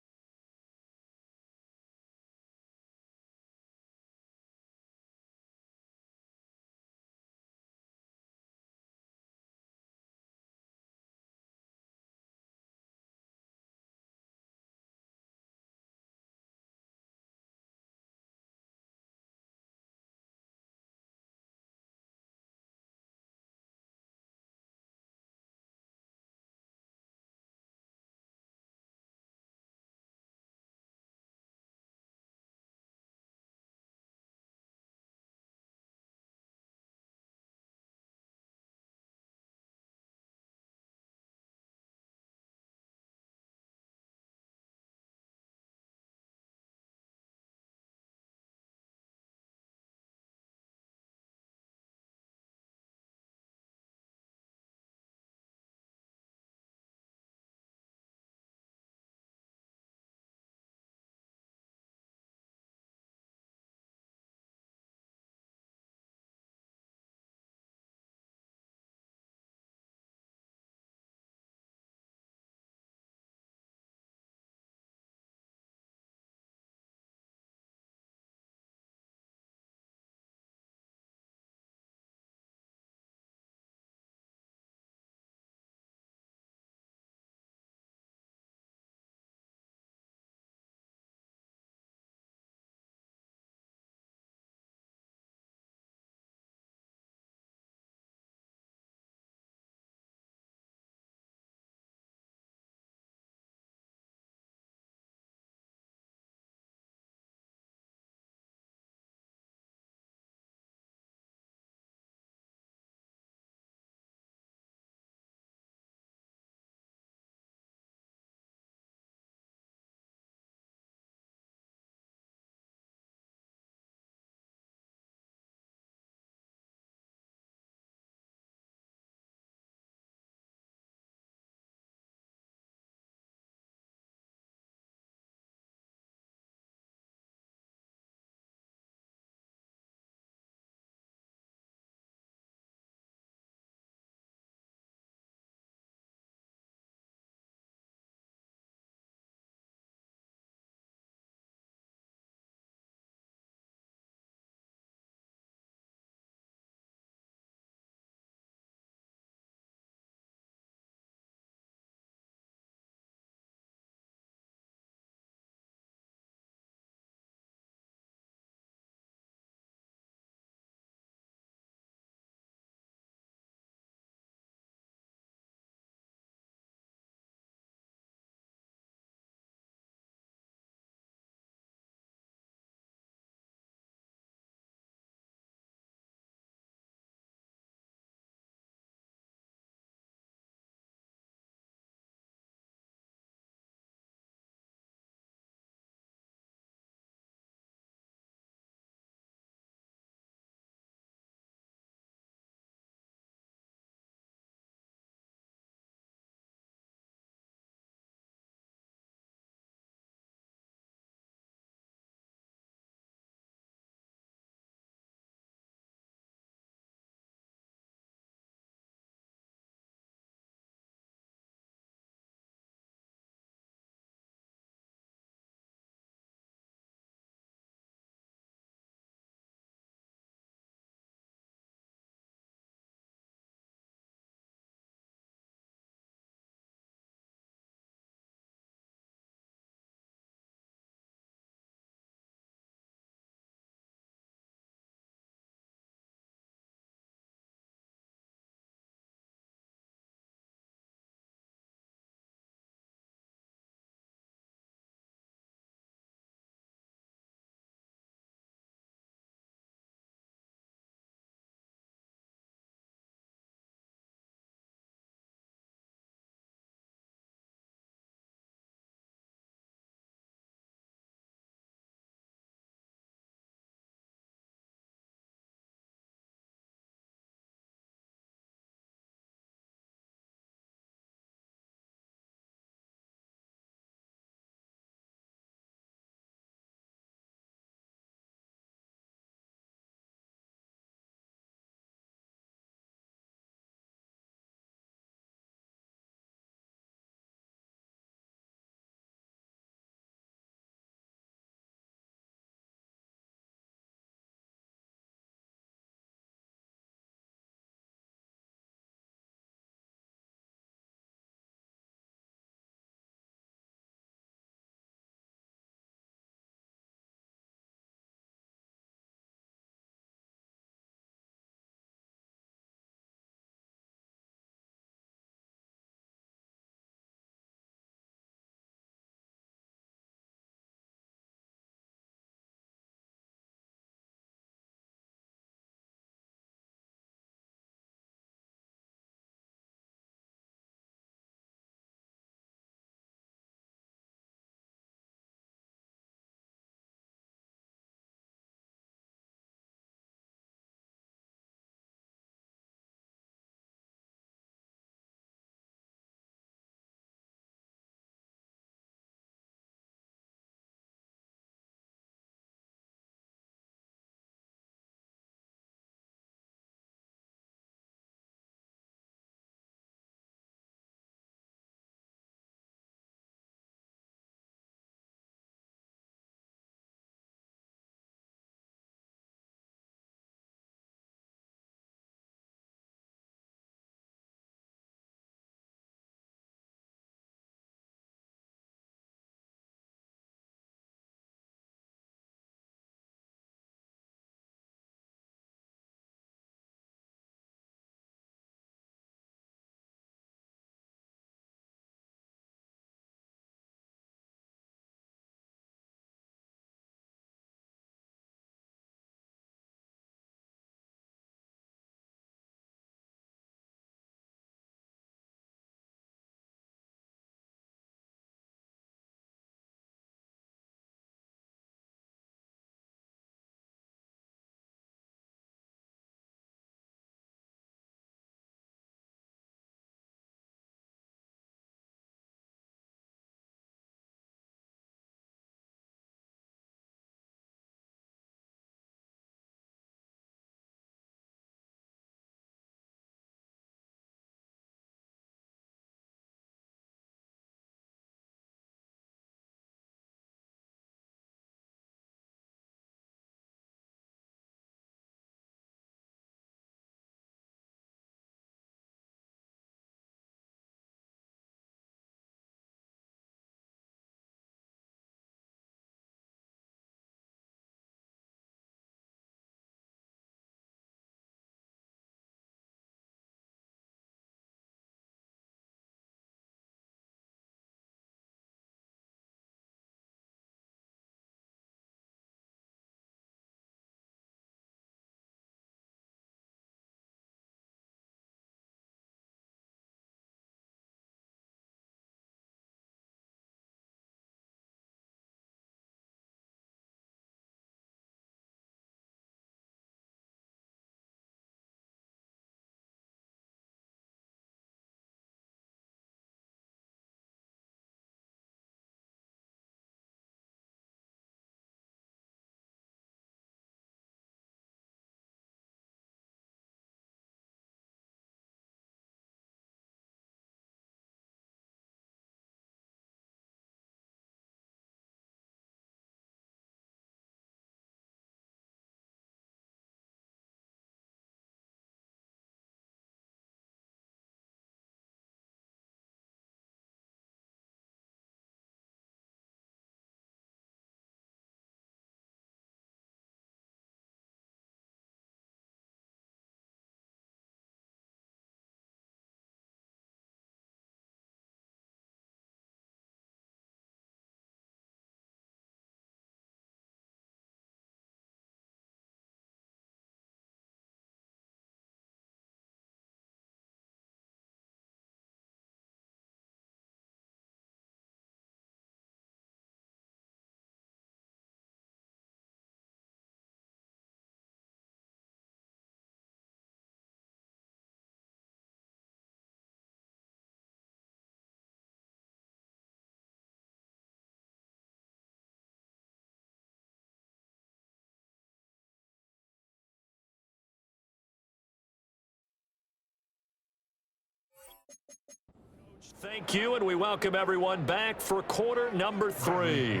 Thank you, and we welcome everyone back for quarter number 3.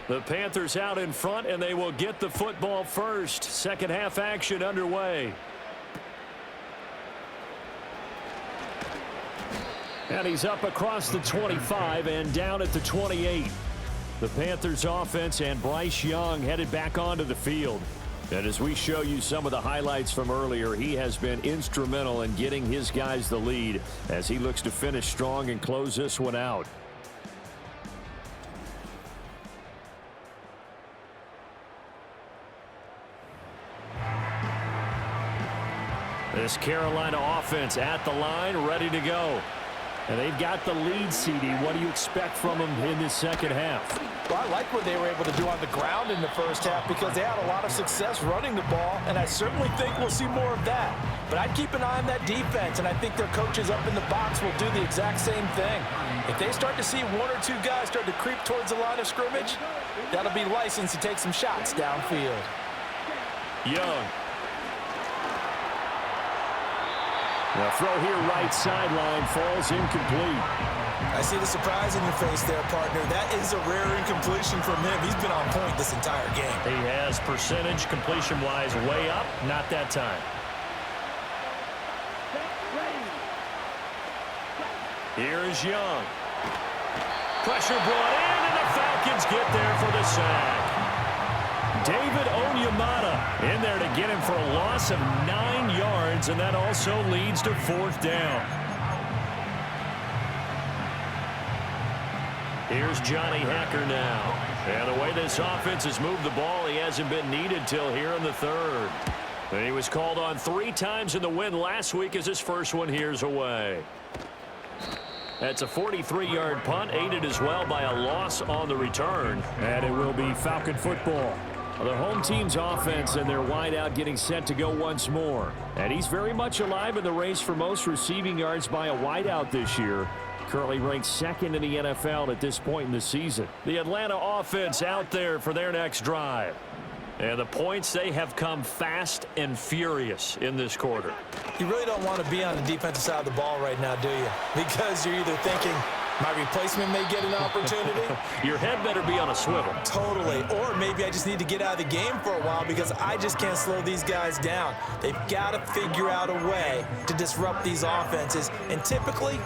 The Panthers out in front, and they will get the football first. Second half action underway. And he's up across the 25 and down at the 28. The Panthers offense and Bryce Young headed back onto the field. And as we show you some of the highlights from earlier, he has been instrumental in getting his guys the lead as he looks to finish strong and close this one out. This Carolina offense at the line, ready to go. And they've got the lead, CD. What do you expect from them in this second half? Well, I like what they were able to do on the ground in the first half because they had a lot of success running the ball, and I certainly think we'll see more of that. But I'd keep an eye on that defense, and I think their coaches up in the box will do the exact same thing. If they start to see one or two guys start to creep towards the line of scrimmage, that'll be license to take some shots downfield. Young. The throw here right sideline falls incomplete. I see the surprise in your face there, partner. That is a rare incompletion from him. He's been on point this entire game. He has percentage completion-wise way up, not that time. Here's Young. Pressure brought in, and the Falcons get there for the sack. David Onyemata in there to get him for a loss of 9 yards, and that also leads to 4th down. Here's Johnny Hacker now. And the way this offense has moved the ball, he hasn't been needed till here in the 3rd. And he was called on 3 times in the win last week as his first one here's away. That's a 43-yard punt, aided as well by a loss on the return. And it will be Falcon football. The home team's offense and their wideout getting set to go once more. And he's very much alive in the race for most receiving yards by a wideout this year. Currently ranked 2nd in the NFL at this point in the season. The Atlanta offense out there for their next drive. And the points, they have come fast and furious in this quarter. You really don't want to be on the defensive side of the ball right now, do you? Because you're either thinking, my replacement may get an opportunity. Your head better be on a swivel. Totally. Or maybe I just need to get out of the game for a while because I just can't slow these guys down. They've got to figure out a way to disrupt these offenses. And typically,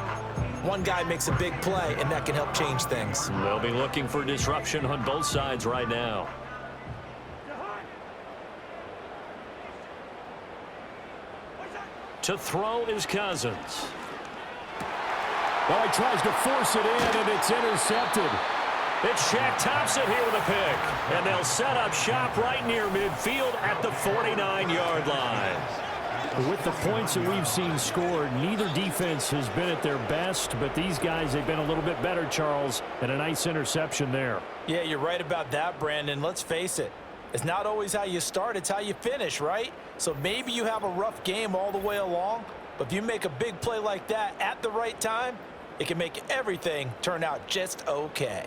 one guy makes a big play, and that can help change things. They'll be looking for disruption on both sides right now. To throw is Cousins. Well, he tries to force it in, and it's intercepted. It's Shaq Thompson here with a pick. And they'll set up shop right near midfield at the 49-yard line. With the points that we've seen scored, neither defense has been at their best, but these guys have been a little bit better, Charles, and a nice interception there. Yeah, you're right about that, Brandon. Let's face it. It's not always how you start, it's how you finish, right? So maybe you have a rough game all the way along, but if you make a big play like that at the right time, it can make everything turn out just okay.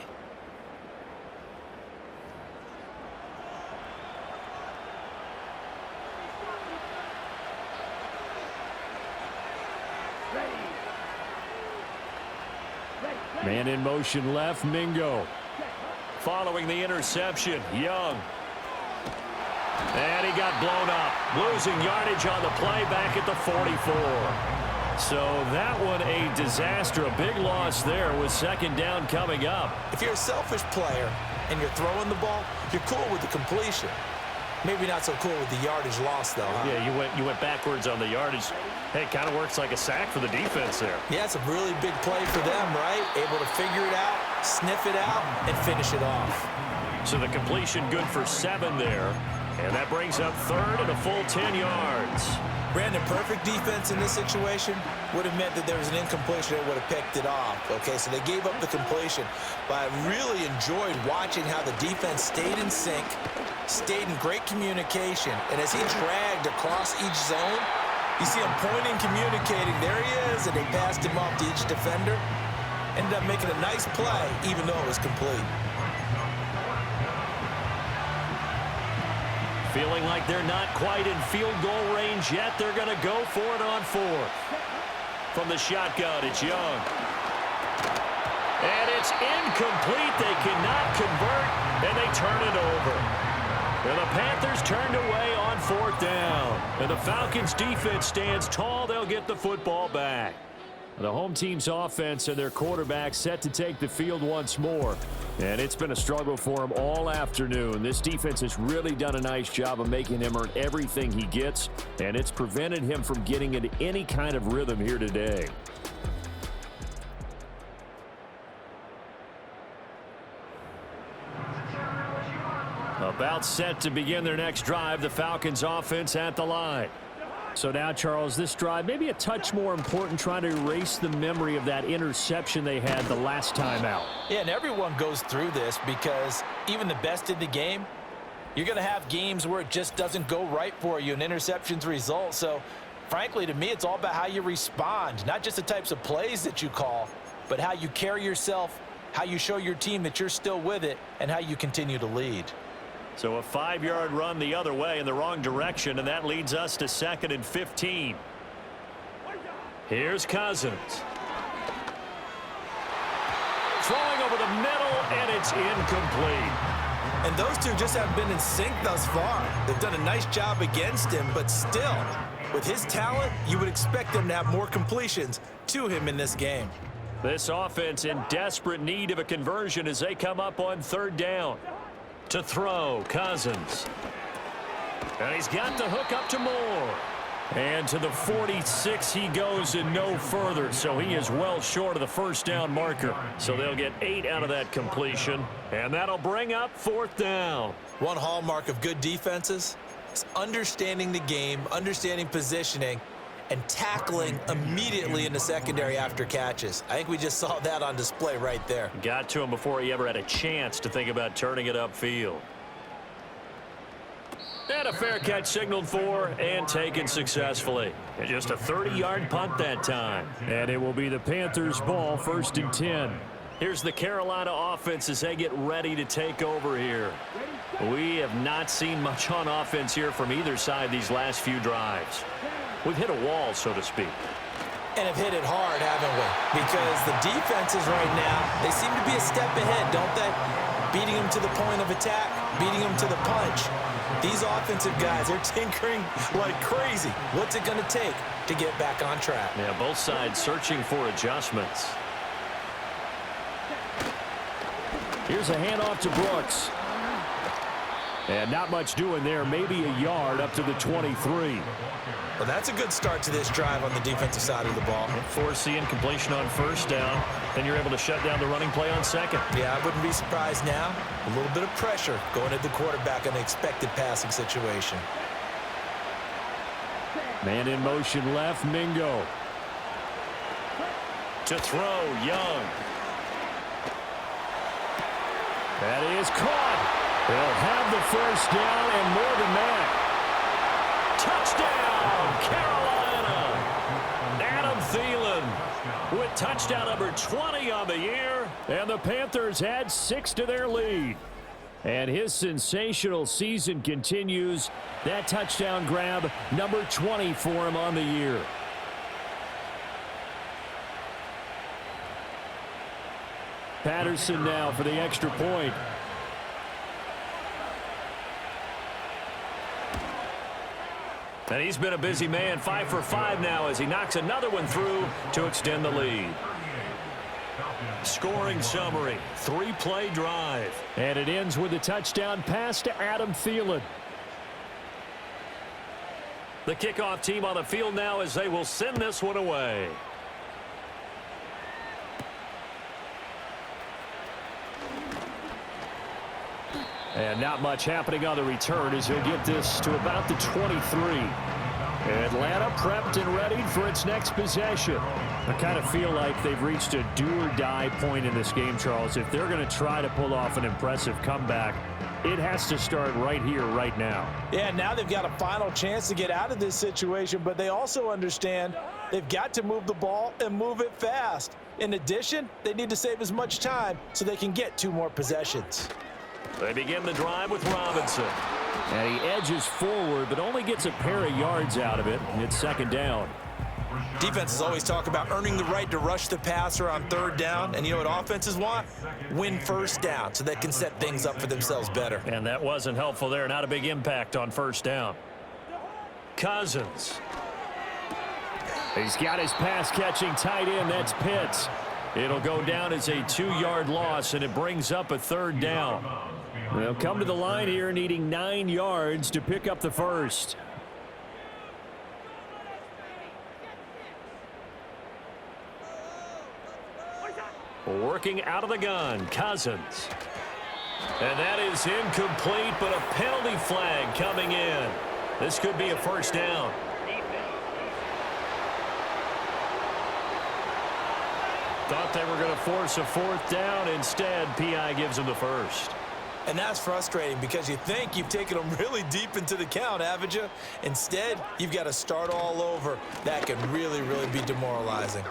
Man in motion left, Mingo. Following the interception, Young. And he got blown up. Losing yardage on the play back at the 44. So that one a disaster. A big loss there with 2nd down coming up. If you're a selfish player and you're throwing the ball, you're cool with the completion. Maybe not so cool with the yardage loss, though, huh? Yeah, you went backwards on the yardage. Hey, it kind of works like a sack for the defense there. Yeah, it's a really big play for them, right? Able to figure it out, sniff it out, and finish it off. So the completion good for 7 there. And that brings up 3rd and a full 10 yards. Brandon, perfect defense in this situation would have meant that there was an incompletion that would have picked it off. Okay, so they gave up the completion. But I really enjoyed watching how the defense stayed in sync, stayed in great communication. And as he dragged across each zone, you see him pointing, communicating. There he is, and they passed him off to each defender. Ended up making a nice play, even though it was complete. Feeling like they're not quite in field goal range yet. They're going to go for it on 4th. From the shotgun, it's Young. And it's incomplete. They cannot convert, and they turn it over. And the Panthers turned away on 4th down. And the Falcons' defense stands tall. They'll get the football back. The home team's offense and their quarterback set to take the field once more. And it's been a struggle for him all afternoon. This defense has really done a nice job of making him earn everything he gets, and it's prevented him from getting into any kind of rhythm here today. About set to begin their next drive, the Falcons offense at the line. So now, Charles, this drive maybe a touch more important, trying to erase the memory of that interception they had the last time out. Yeah, and everyone goes through this because even the best in the game, you're going to have games where it just doesn't go right for you and interceptions result. So, frankly, to me, it's all about how you respond, not just the types of plays that you call, but how you carry yourself, how you show your team that you're still with it, and how you continue to lead. So a 5-yard run the other way in the wrong direction, and that leads us to 2nd and 15. Here's Cousins. Throwing over the middle, and it's incomplete. And those two just haven't been in sync thus far. They've done a nice job against him, but still, with his talent, you would expect them to have more completions to him in this game. This offense in desperate need of a conversion as they come up on 3rd down. To throw, Cousins. And he's got the hook up to Moore. And to the 46 he goes and no further. So he is well short of the 1st down marker. So they'll get 8 out of that completion. And that'll bring up 4th down. One hallmark of good defenses is understanding the game, understanding positioning, and tackling immediately in the secondary after catches. I think we just saw that on display right there. Got to him before he ever had a chance to think about turning it upfield. And a fair catch signaled for and taken successfully. And just a 30-yard punt that time. And it will be the Panthers' ball, 1st and 10. Here's the Carolina offense as they get ready to take over here. We have not seen much on offense here from either side these last few drives. We've hit a wall, so to speak. And have hit it hard, haven't we? Because the defenses right now, they seem to be a step ahead, don't they? Beating them to the point of attack, beating them to the punch. These offensive guys, they're tinkering like crazy. What's it going to take to get back on track? Yeah, both sides searching for adjustments. Here's a handoff to Brooks. And not much doing there, maybe a yard up to the 23. Well, that's a good start to this drive on the defensive side of the ball. Force the incompletion on 1st down, then you're able to shut down the running play on 2nd. Yeah, I wouldn't be surprised now. A little bit of pressure going at the quarterback in an expected passing situation. Man in motion left, Mingo. To throw, Young. That is caught. They'll have the 1st down and more than that. Touchdown, Carolina. Adam Thielen with touchdown number 20 on the year. And the Panthers add 6 to their lead. And his sensational season continues. That touchdown grab, number 20 for him on the year. Patterson now for the extra point. And he's been a busy man, 5 for 5 now as he knocks another one through to extend the lead. Scoring summary, 3-play drive. And it ends with a touchdown pass to Adam Thielen. The kickoff team on the field now as they will send this one away. And not much happening on the return as he'll get this to about the 23. Atlanta prepped and ready for its next possession. I kind of feel like they've reached a do-or-die point in this game, Charles. If they're going to try to pull off an impressive comeback, it has to start right here, right now. Yeah, now they've got a final chance to get out of this situation, but they also understand they've got to move the ball and move it fast. In addition, they need to save as much time so they can get 2 more possessions. They begin the drive with Robinson. And he edges forward, but only gets a pair of yards out of it. It's 2nd down. Defenses always talk about earning the right to rush the passer on third down. And you know what offenses want? Win first down so they can set things up for themselves better. And that wasn't helpful there. Not a big impact on first down. Cousins. He's got his pass-catching tight end. That's Pitts. It'll go down as a 2-yard loss, and it brings up a third down. They'll come to the line here needing 9 yards to pick up the first. Working out of the gun, Cousins. And that is incomplete, but a penalty flag coming in. This could be a first down. Thought they were going to force a fourth down. Instead, P.I. gives them the first. And that's frustrating because you think you've taken them really deep into the count, haven't you? Instead, you've got to start all over. That can really, really be demoralizing.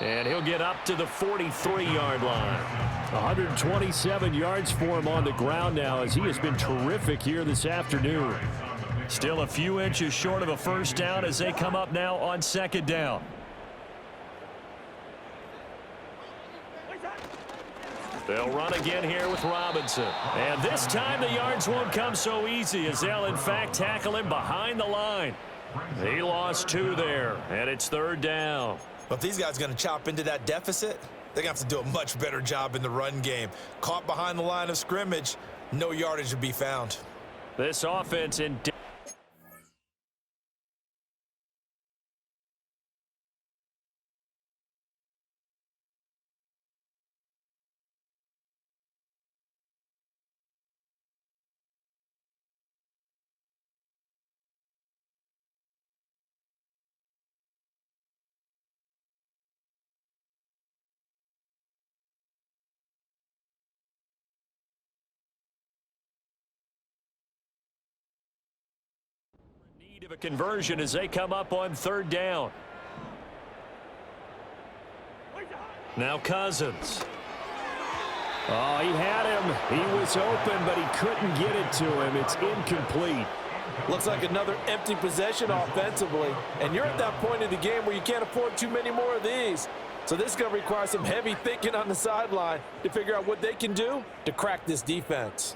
And he'll get up to the 43-yard line. 127 yards for him on the ground now as he has been terrific here this afternoon. Still a few inches short of a first down as they come up now on second down. They'll run again here with Robinson. And this time the yards won't come so easy as they'll in fact tackle him behind the line. He lost 2 there, and it's third down. But if these guys are going to chop into that deficit, they're going to have to do a much better job in the run game. Caught behind the line of scrimmage, no yardage to be found. This offense in need of a conversion as they come up on third down. Now Cousins. Oh, he had him. He was open, but he couldn't get it to him. It's incomplete. Looks like another empty possession offensively. And you're at that point in the game where you can't afford too many more of these. So this is going to require some heavy thinking on the sideline to figure out what they can do to crack this defense.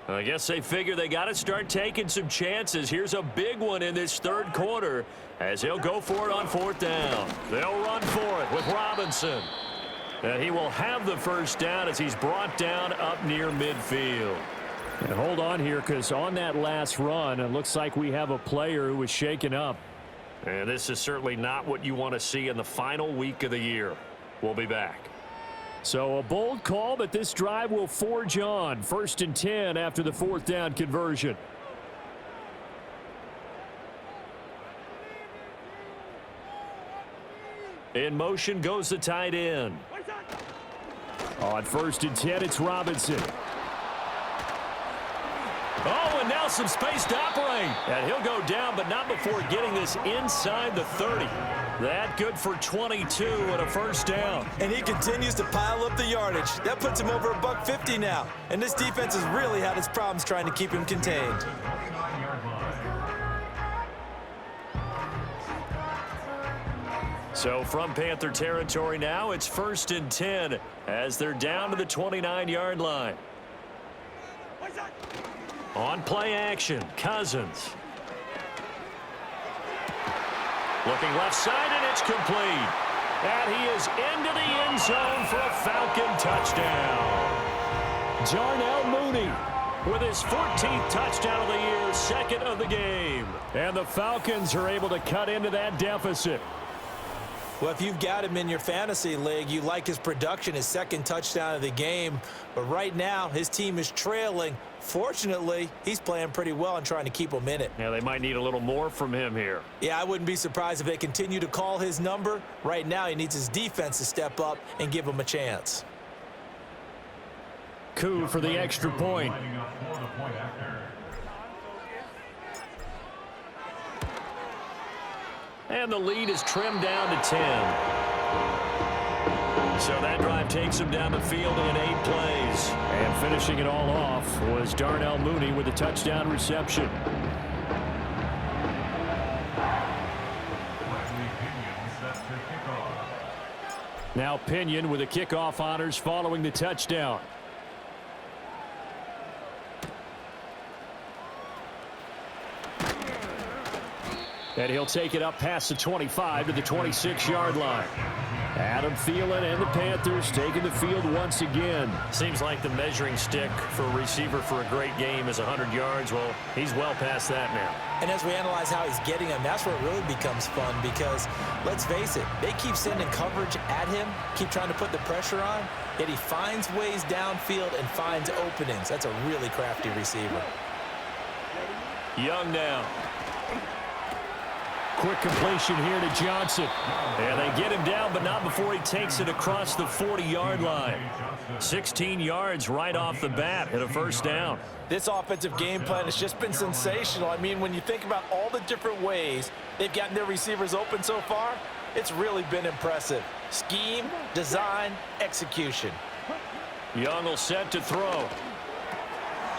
I guess they figure they got to start taking some chances. Here's a big one in this third quarter as he'll go for it on fourth down. They'll run for it with Robinson. And he will have the first down as he's brought down up near midfield. And hold on here because on that last run, it looks like we have a player who was shaken up. And this is certainly not what you want to see in the final week of the year. We'll be back. So a bold call, but this drive will forge on. 1st and 10 after the fourth down conversion. In motion goes the tight end. On 1st and 10, it's Robinson. Oh, and now some space to operate. And he'll go down, but not before getting this inside the 30. That good for 22 and a first down. And he continues to pile up the yardage. That puts him over $150 now. And this defense has really had its problems trying to keep him contained. So from Panther territory now, it's 1st and 10 as they're down to the 29-yard line. On play action, Cousins. Looking left side, and it's complete. And he is into the end zone for a Falcon touchdown. Darnell Mooney with his 14th touchdown of the year, 2nd of the game. And the Falcons are able to cut into that deficit. Well, if you've got him in your fantasy league, you like his production, his 2nd touchdown of the game. But right now, his team is trailing. Fortunately, he's playing pretty well and trying to keep them in it. Yeah, they might need a little more from him here. Yeah, I wouldn't be surprised if they continue to call his number. Right now, he needs his defense to step up and give him a chance. Coup for the extra point. And the lead is trimmed down to 10. So that drive takes him down the field in 8 plays. And finishing it all off was Darnell Mooney with a touchdown reception. Now Pinion with the kickoff honors following the touchdown. And he'll take it up past the 25 to the 26-yard line. Adam Thielen and the Panthers taking the field once again. Seems like the measuring stick for a receiver for a great game is 100 yards. Well, he's well past that now. And as we analyze how he's getting them, that's where it really becomes fun because, let's face it, they keep sending coverage at him, keep trying to put the pressure on, yet he finds ways downfield and finds openings. That's a really crafty receiver. Young now. Quick completion here to Johnson. And they get him down, but not before he takes it across the 40-yard line. 16 yards right off the bat and a first down. This offensive game plan has just been sensational. I mean, when you think about all the different ways they've gotten their receivers open so far, it's really been impressive. Scheme, design, execution. Young will set to throw.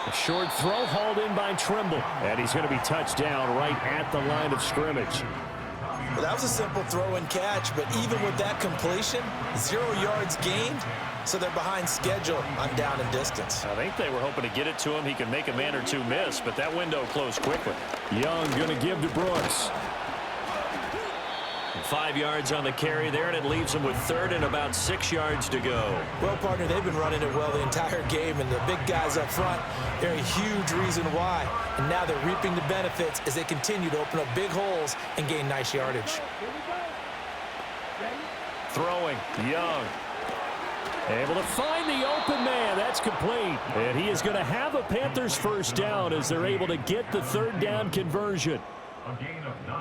A short throw hauled in by Trimble. And he's going to be touched down right at the line of scrimmage. Well, that was a simple throw and catch, but even with that completion, 0 yards gained, so they're behind schedule on down and distance. I think they were hoping to get it to him. He could make a man or two miss, but that window closed quickly. Young going to give to Brooks. 5 yards on the carry there, and it leaves them with 3rd and about 6 yards to go. Well, partner, they've been running it well the entire game, and the big guys up front, they're a huge reason why. And now they're reaping the benefits as they continue to open up big holes and gain nice yardage. Throwing, Young. Able to find the open man. That's complete. And he is going to have a Panthers first down as they're able to get the 3rd down conversion.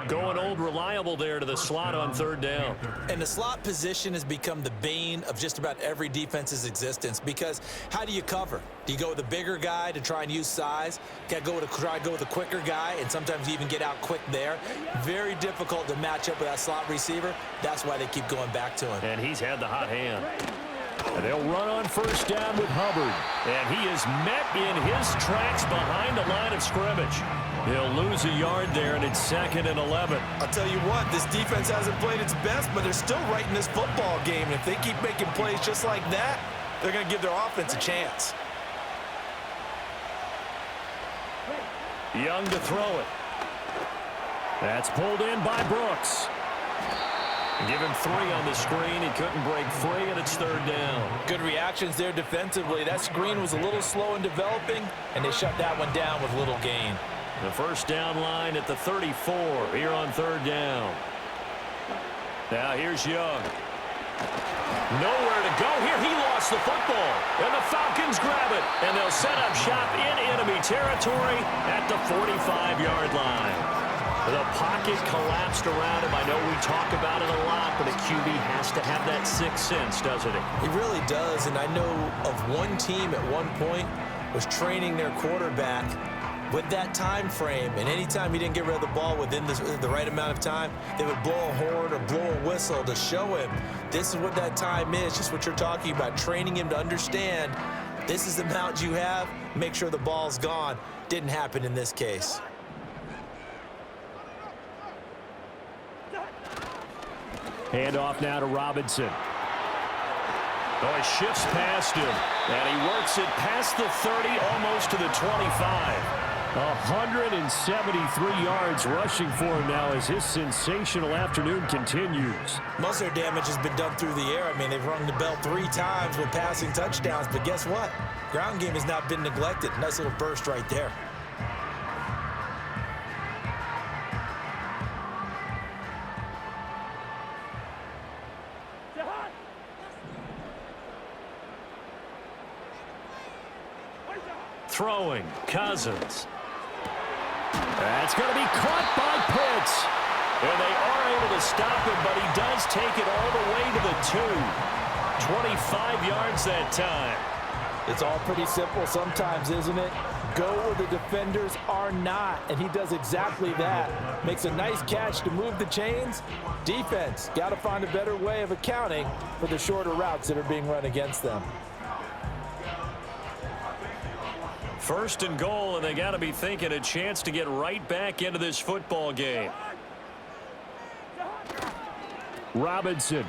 Going old reliable there to the slot on 3rd down. And the slot position has become the bane of just about every defense's existence because how do you cover? Do you go with a bigger guy to try and use size? Got to try to go with a quicker guy, and sometimes you even get out quick there. Very difficult to match up with that slot receiver. That's why they keep going back to him. And he's had the hot hand. And they'll run on first down with Hubbard. And he is met in his tracks behind the line of scrimmage. He'll lose a yard there, and it's 2nd and 11. I'll tell you what, this defense hasn't played its best, but they're still right in this football game. And if they keep making plays just like that, they're going to give their offense a chance. Young to throw it. That's pulled in by Brooks. Give him 3 on the screen. He couldn't break free, and it's 3rd down. Good reactions there defensively. That screen was a little slow in developing, and they shut that one down with little gain. The first down line at the 34 here on 3rd down. Now here's Young. Nowhere to go here. He lost the football. And the Falcons grab it. And they'll set up shop in enemy territory at the 45-yard line. The pocket collapsed around him. I know we talk about it a lot, but a QB has to have that sixth sense, doesn't it? He really does, and I know of one team at one point was training their quarterback with that time frame, and anytime he didn't get rid of the ball within the right amount of time, they would blow a horn or blow a whistle to show him this is what that time is, just what you're talking about, training him to understand this is the amount you have, make sure the ball's gone. Didn't happen in this case. Handoff now to Robinson. Oh, he shifts past him, and he works it past the 30, almost to the 25. 173 yards rushing for him now as his sensational afternoon continues. Most of their damage has been done through the air. I mean, they've rung the bell 3 times with passing touchdowns, but guess what? Ground game has not been neglected. Nice little burst right there. Throwing, Cousins. That's going to be caught by Pitts. And they are able to stop him, but he does take it all the way to the 2. 25 yards that time. It's all pretty simple sometimes, isn't it? go where the defenders are not, and he does exactly that. Makes a nice catch to move the chains. Defense, got to find a better way of accounting for the shorter routes that are being run against them. First and goal, and they got to be thinking a chance to get right back into this football game. Robinson.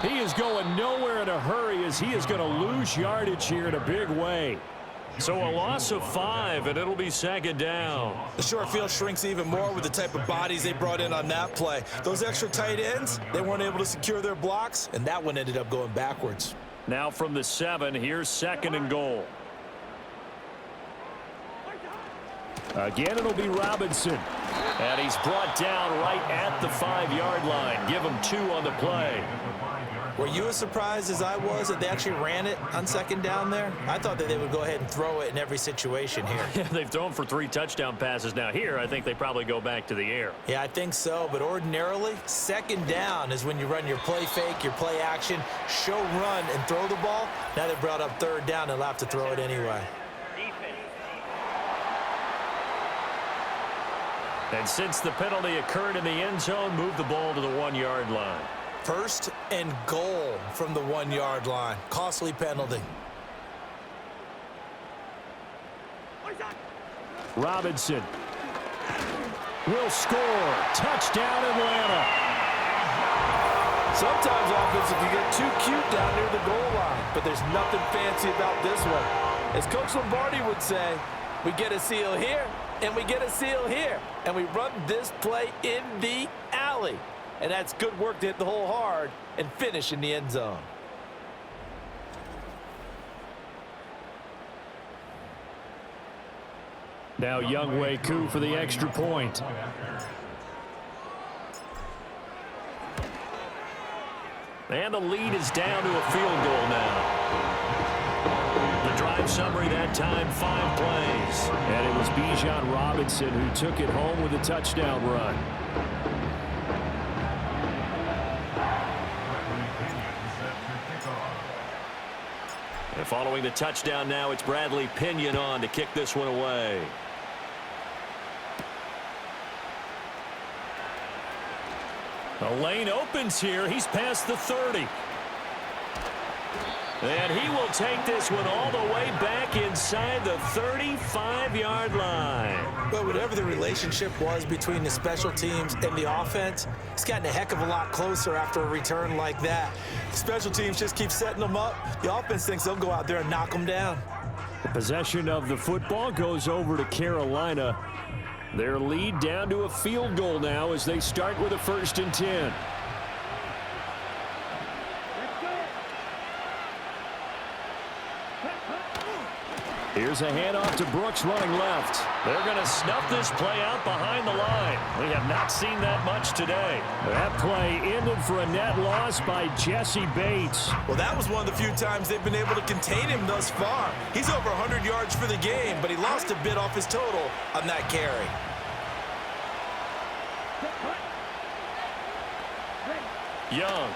He is going nowhere in a hurry as he is going to lose yardage here in a big way. So a loss of 5, and it'll be second down. The short field shrinks even more with the type of bodies they brought in on that play. Those extra tight ends, they weren't able to secure their blocks, and that one ended up going backwards. Now from the 7, here's second and goal. Again, it'll be Robinson. And he's brought down right at the 5-yard line. Give him 2 on the play. Were you as surprised as I was that they actually ran it on second down there? I thought that they would go ahead and throw it in every situation here. Yeah, they've thrown for 3 touchdown passes. Now here, I think they probably go back to the air. Yeah, I think so, but ordinarily, second down is when you run your play fake, your play action, show run, and throw the ball. Now they brought up third down, they'll have to throw it anyway. And since the penalty occurred in the end zone, move the ball to the 1-yard line. First and goal from the 1-yard line. Costly penalty. Robinson will score. Touchdown, Atlanta. Sometimes offensive can get too cute down near the goal line, but there's nothing fancy about this one. As Coach Lombardi would say, we get a seal here, and we get a seal here, and we run this play in the alley. And that's good work to hit the hole hard and finish in the end zone. Now Younghoe Koo for the extra point. And the lead is down to a field goal now. The drive summary that time, 5 plays. And it was Bijan Robinson who took it home with a touchdown run. And following the touchdown now, it's Bradley Pinion on to kick this one away. The lane opens here. He's past the 30. And he will take this one all the way back inside the 35-yard line. But whatever the relationship was between the special teams and the offense, it's gotten a heck of a lot closer after a return like that. The special teams just keep setting them up. The offense thinks they'll go out there and knock them down. The possession of the football goes over to Carolina. Their lead down to a field goal now as they start with a 1st and 10. Here's a handoff to Brooks running left. They're going to snuff this play out behind the line. We have not seen that much today. That play ended for a net loss by Jesse Bates. Well, that was one of the few times they've been able to contain him thus far. He's over 100 yards for the game, but he lost a bit off his total on that carry. Young.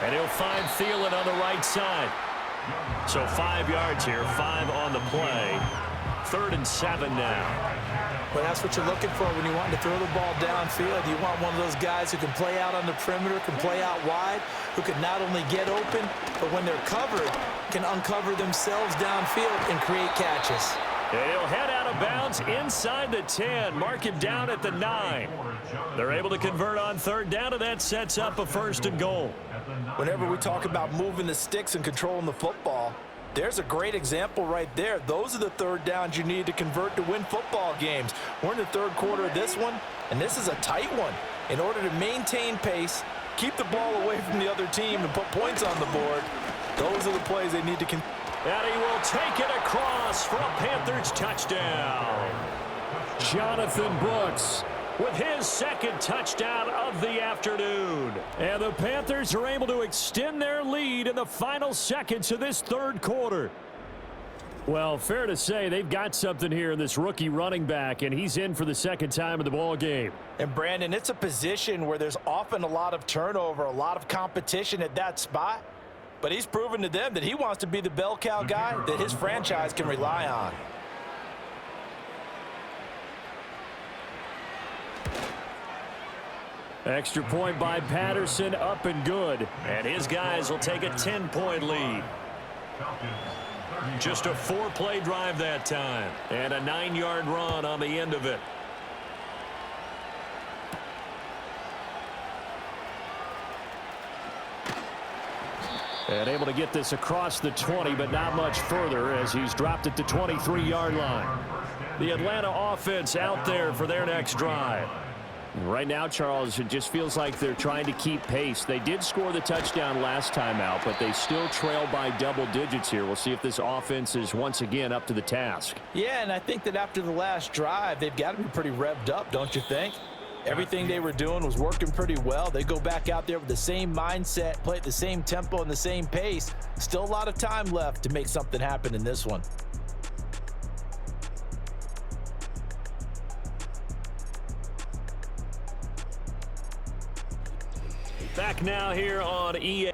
And he'll find Thielen on the right side. So 5 yards here, 5 on the play. 3rd and 7 now. Well, that's what you're looking for when you want to throw the ball downfield. You want one of those guys who can play out on the perimeter, can play out wide, who can not only get open, but when they're covered, can uncover themselves downfield and create catches. And he'll head out of bounds inside the 10. Mark him down at the 9. They're able to convert on 3rd down, and that sets up a 1st and goal. Whenever we talk about moving the sticks and controlling the football, there's a great example right there. Those are the 3rd downs you need to convert to win football games. We're in the 3rd quarter of this one, and this is a tight one. In order to maintain pace, keep the ball away from the other team, and put points on the board, those are the plays they need to continue. And he will take it across for a Panthers touchdown. Jonathan Brooks with his 2nd touchdown of the afternoon. And the Panthers are able to extend their lead in the final seconds of this 3rd quarter. Well, fair to say they've got something here in this rookie running back, and he's in for the 2nd time of the ball game. And Brandon, it's a position where there's often a lot of turnover, a lot of competition at that spot. But he's proven to them that he wants to be the bell cow guy that his franchise can rely on. Extra point by Patterson, up and good. And his guys will take a 10-point lead. Just a 4-play drive that time. And a 9-yard run on the end of it. And able to get this across the 20, but not much further as he's dropped it to 23-yard line. The Atlanta offense out there for their next drive. Right now, Charles, it just feels like they're trying to keep pace. They did score the touchdown last time out, but they still trail by double digits here. We'll see if this offense is once again up to the task. Yeah, and I think that after the last drive, they've got to be pretty revved up, don't you think? Everything they were doing was working pretty well. They go back out there with the same mindset, play at the same tempo and the same pace. Still a lot of time left to make something happen in this one. Back now here on EA.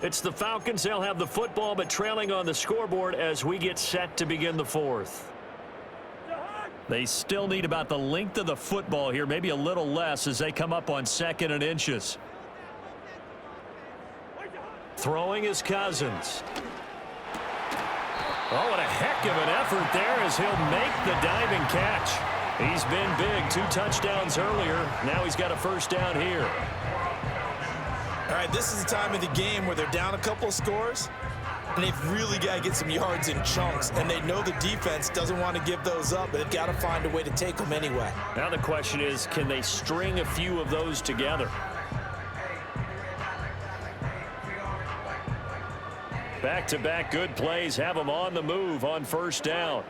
It's the Falcons. They'll have the football, but trailing on the scoreboard as we get set to begin the fourth. They still need about the length of the football here, maybe a little less as they come up on 2nd and inches. Throwing is Cousins. Oh, what a heck of an effort there as he'll make the diving catch. He's been big, 2 touchdowns earlier. Now he's got a first down here. All right, this is the time of the game where they're down a couple of scores, and they've really got to get some yards in chunks, and they know the defense doesn't want to give those up, but they've got to find a way to take them anyway. Now the question is, can they string a few of those together? Back-to-back good plays have them on the move on first down.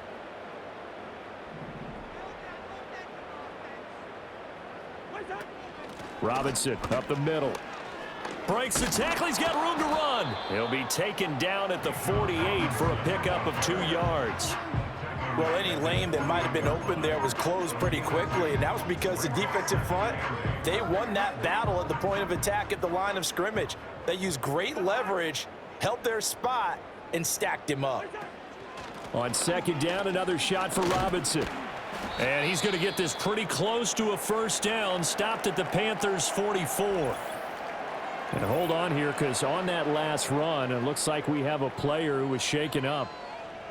Robinson up the middle. Breaks the tackle. He's got room to run. He'll be taken down at the 48 for a pickup of 2 yards. Well, any lane that might have been open there was closed pretty quickly, and that was because the defensive front, they won that battle at the point of attack at the line of scrimmage. They used great leverage, held their spot, and stacked him up. On 2nd down, another shot for Robinson. And he's going to get this pretty close to a first down, stopped at the Panthers' 44. And hold on here, because on that last run, it looks like we have a player who was shaken up.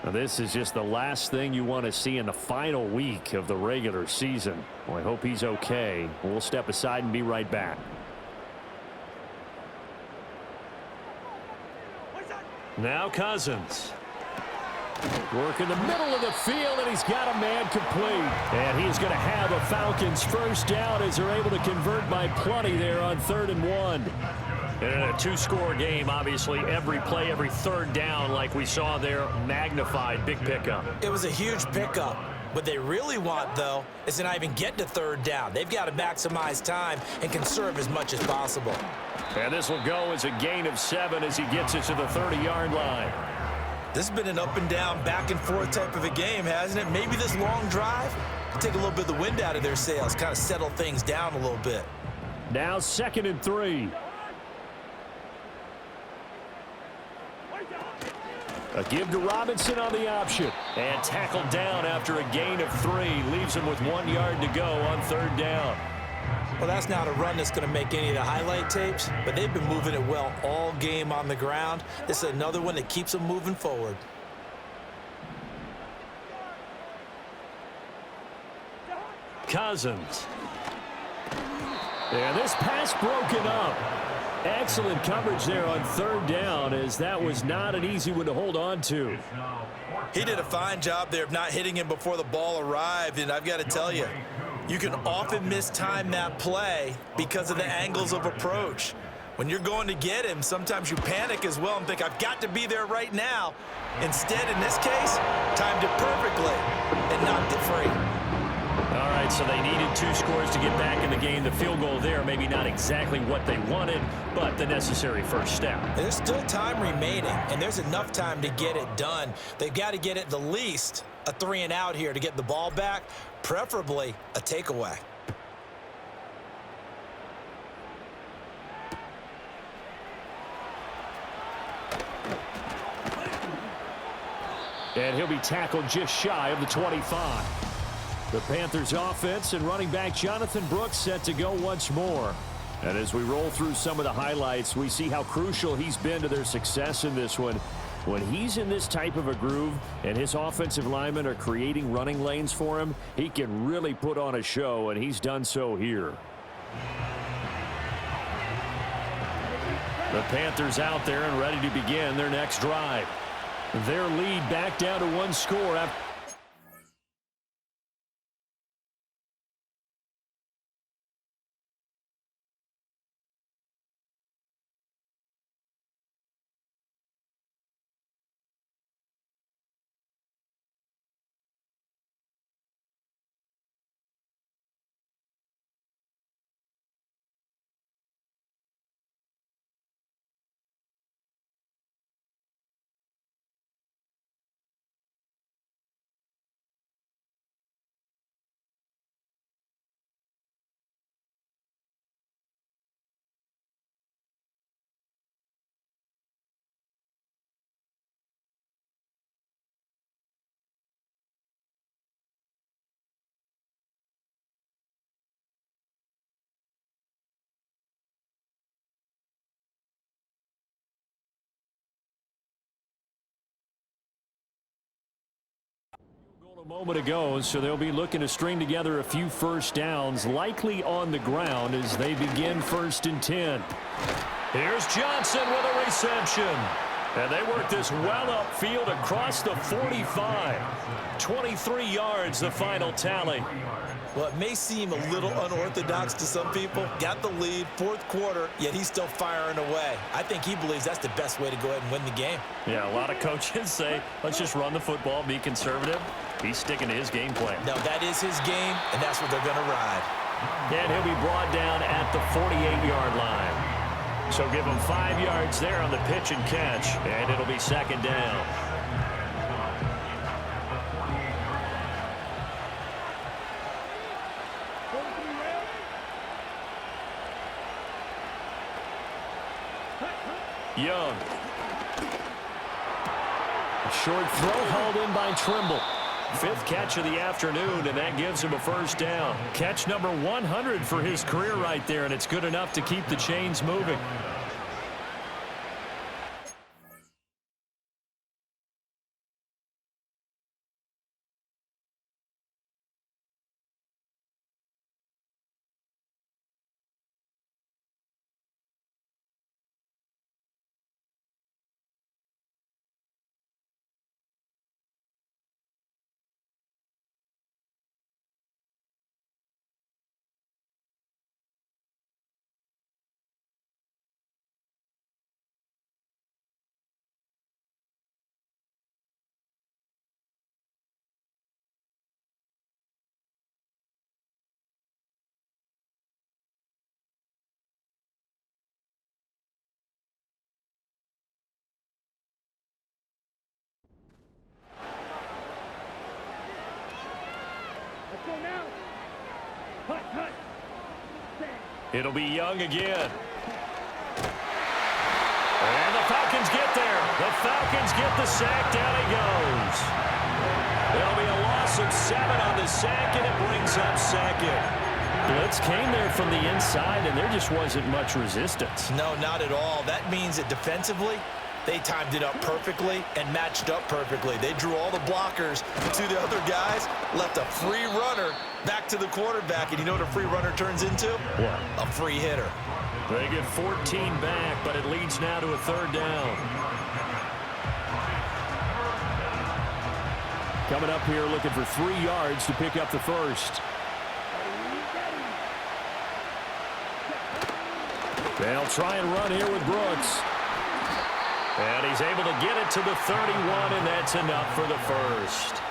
Now, this is just the last thing you want to see in the final week of the regular season. Well, I hope he's okay. We'll step aside and be right back. Now Cousins. Work in the middle of the field, and he's got a man complete. And he's going to have a Falcons first down as they're able to convert by plenty there on 3rd and 1. And in a 2-score game, obviously, every play, every third down, like we saw there, magnified, big pickup. It was a huge pickup. What they really want, though, is to not even get to 3rd down. They've got to maximize time and conserve as much as possible. And this will go as a gain of 7 as he gets it to the 30-yard line. This has been an up-and-down, back-and-forth type of a game, hasn't it? Maybe this long drive will take a little bit of the wind out of their sails, kind of settle things down a little bit. Now 2nd and 3. A give to Robinson on the option. And tackled down after a gain of 3. Leaves him with 1 yard to go on 3rd down. Well, that's not a run that's going to make any of the highlight tapes, but they've been moving it well all game on the ground. This is another one that keeps them moving forward. Cousins. And this pass broken up. Excellent coverage there on 3rd down, as that was not an easy one to hold on to. He did a fine job there of not hitting him before the ball arrived, and I've got to tell you, you can often mistime that play because of the angles of approach. When you're going to get him, sometimes you panic as well and think, I've got to be there right now. Instead, in this case, timed it perfectly and knocked it free. All right, so they needed 2 scores to get back in the game. The field goal there, maybe not exactly what they wanted, but the necessary first step. There's still time remaining, and there's enough time to get it done. They've got to get at the least a 3 and out here to get the ball back, preferably a takeaway. And he'll be tackled just shy of the 25. The Panthers offense and running back Jonathan Brooks set to go once more. And as we roll through some of the highlights, we see how crucial he's been to their success in this one. When he's in this type of a groove and his offensive linemen are creating running lanes for him, he can really put on a show, and he's done so here. The Panthers out there and ready to begin their next drive. Their lead back down to 1 score after Moment ago, so they'll be looking to string together a few first downs, likely on the ground as they begin 1st and 10. Here's Johnson with a reception. And they work this well upfield across the 45. 23 yards, the final tally. Well, it may seem a little unorthodox to some people. Got the lead, 4th quarter, yet he's still firing away. I think he believes that's the best way to go ahead and win the game. Yeah, a lot of coaches say, let's just run the football, be conservative. He's sticking to his game plan. No, that is his game, and that's what they're going to ride. And he'll be brought down at the 48-yard line. So give him 5 yards there on the pitch and catch, and it'll be 2nd down. Young. A short throw hauled in by Trimble. 5th catch of the afternoon, and that gives him a 1st down. Catch number 100 for his career right there, and it's good enough to keep the chains moving. It'll be Young again. And the Falcons get there. The Falcons get the sack. Down he goes. There'll be a loss of 7 on the sack, and it brings up 2nd. Blitz came there from the inside, and there just wasn't much resistance. No, not at all. That means that defensively, they timed it up perfectly and matched up perfectly. They drew all the blockers to the other guys, left a free runner back to the quarterback, and you know what a free runner turns into? What? A free hitter. They get 14 back, but it leads now to a 3rd down. Coming up here looking for 3 yards to pick up the 1st. They'll try and run here with Brooks. And he's able to get it to the 31, and that's enough for the 1st.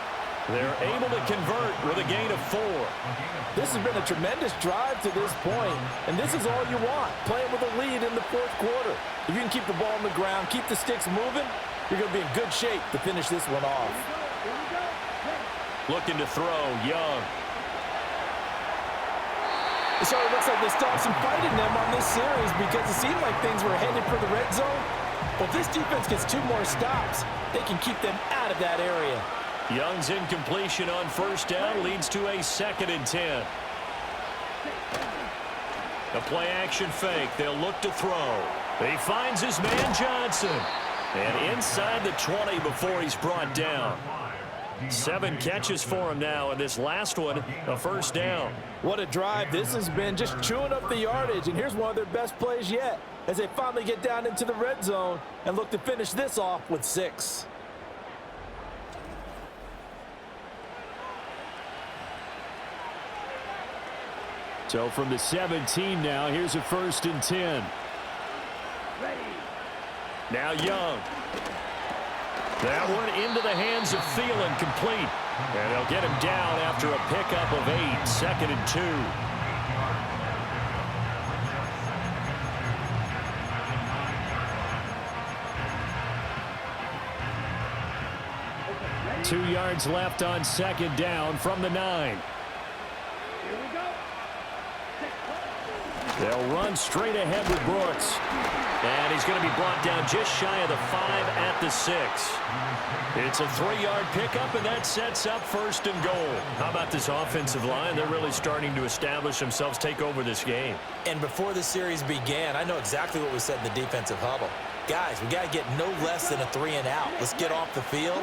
They're able to convert with a gain of 4. This has been a tremendous drive to this point, and this is all you want, playing with a lead in the 4th quarter. If you can keep the ball on the ground, keep the sticks moving, you're going to be in good shape to finish this one off. Looking to throw, Young. It sure looks like they still have some fight in them on this series because it seemed like things were headed for the red zone. But if this defense gets 2 more stops, they can keep them out of that area. Young's incompletion on 1st down leads to a 2nd and 10. The play action fake. They'll look to throw. He finds his man Johnson. And inside the 20 before he's brought down. 7 catches for him now, and this last one, a 1st down. What a drive this has been, just chewing up the yardage, and here's one of their best plays yet as they finally get down into the red zone and look to finish this off with 6. So from the 17 now, here's a 1st and 10. Now Young. That one into the hands of Thielen, complete. And they'll get him down after a pickup of 8, 2nd and 2. 2 yards left on 2nd down from the 9. They'll run straight ahead with Brooks. And he's going to be brought down just shy of the 5 at the 6. It's a 3-yard pickup, and that sets up 1st and goal. How about this offensive line? They're really starting to establish themselves, take over this game. And before the series began, I know exactly what we said in the defensive huddle. Guys, we got to get no less than a 3 and out. Let's get off the field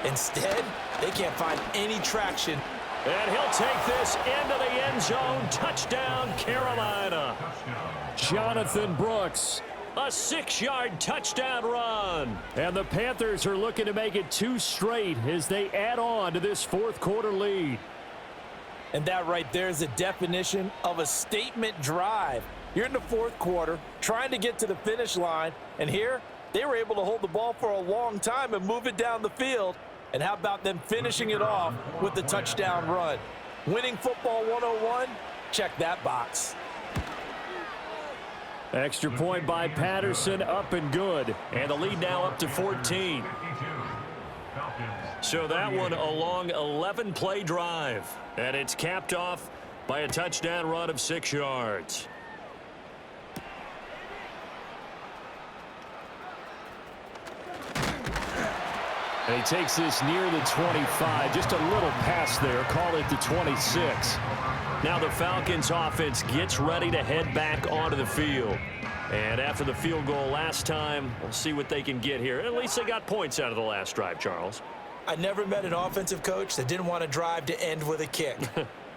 Instead, they can't find any traction. And he'll take this into the end zone. Touchdown, Carolina. Jonathan Brooks. A 6-yard touchdown run. And the Panthers are looking to make it 2 straight as they add on to this fourth-quarter lead. And that right there is the definition of a statement drive. You're in the fourth quarter, trying to get to the finish line, and here they were able to hold the ball for a long time and move it down the field. And how about them finishing it off with the touchdown run? Winning football 101? Check that box. Extra point by Patterson, up and good. And the lead now up to 14. So that one a long 11-play drive. And it's capped off by a touchdown run of 6 yards. And he takes this near the 25. Just a little pass there. Call it the 26. Now the Falcons offense gets ready to head back onto the field. And after the field goal last time, we'll see what they can get here. At least they got points out of the last drive, Charles. I never met an offensive coach that didn't want to drive to end with a kick.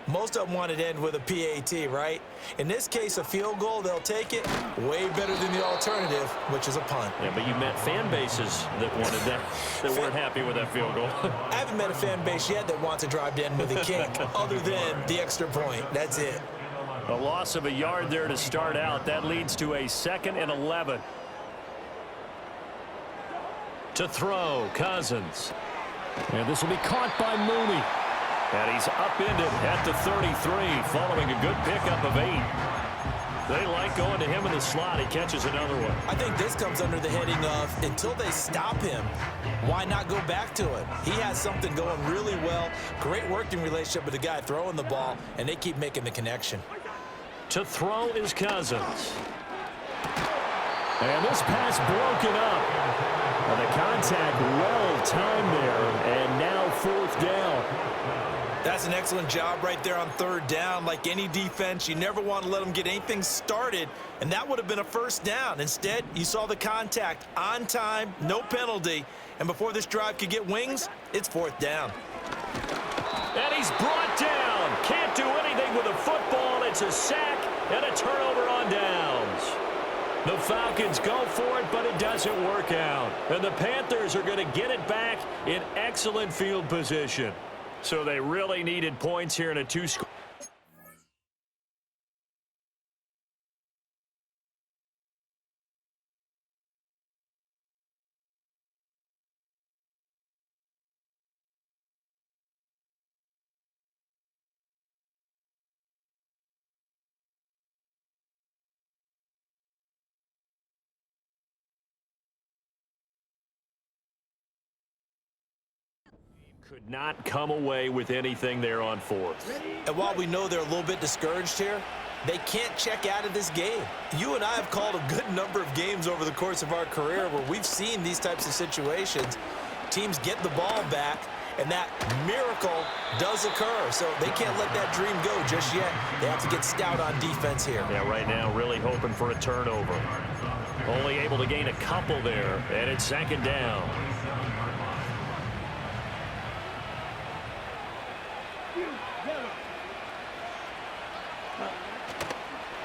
Most of them wanted to end with a PAT, right? In this case, a field goal, they'll take it way better than the alternative, which is a punt. Yeah, but you met fan bases that wanted that, that weren't happy with that field goal. I haven't met a fan base yet that wants to drive to end with a kick, other than the extra point. That's it. A loss of a yard there to start out. That leads to a 2nd and 11. To throw, Cousins. And this will be caught by Mooney. And he's upended at the 33, following a good pickup of 8. They like going to him in the slot. He catches another one. I think this comes under the heading of, until they stop him, why not go back to it? He has something going really well. Great working relationship with the guy throwing the ball, and they keep making the connection. To throw is Cousins. And this pass broken up. And the contact well timed there, and now 4th down. That's an excellent job right there on 3rd down. Like any defense, you never want to let them get anything started, and that would have been a 1st down. Instead, you saw the contact on time, no penalty, and before this drive could get wings, it's 4th down. And he's brought down. Can't do anything with a football. It's a sack and a turnover on downs. The Falcons go for it, but it doesn't work out. And the Panthers are going to get it back in excellent field position. So they really needed points here in a 2-score. Could not come away with anything there on 4th. And while we know they're a little bit discouraged here, they can't check out of this game. You and I have called a good number of games over the course of our career where we've seen these types of situations. Teams get the ball back, and that miracle does occur. So they can't let that dream go just yet. They have to get stout on defense here. Yeah, right now really hoping for a turnover. Only able to gain a couple there, and it's 2nd down.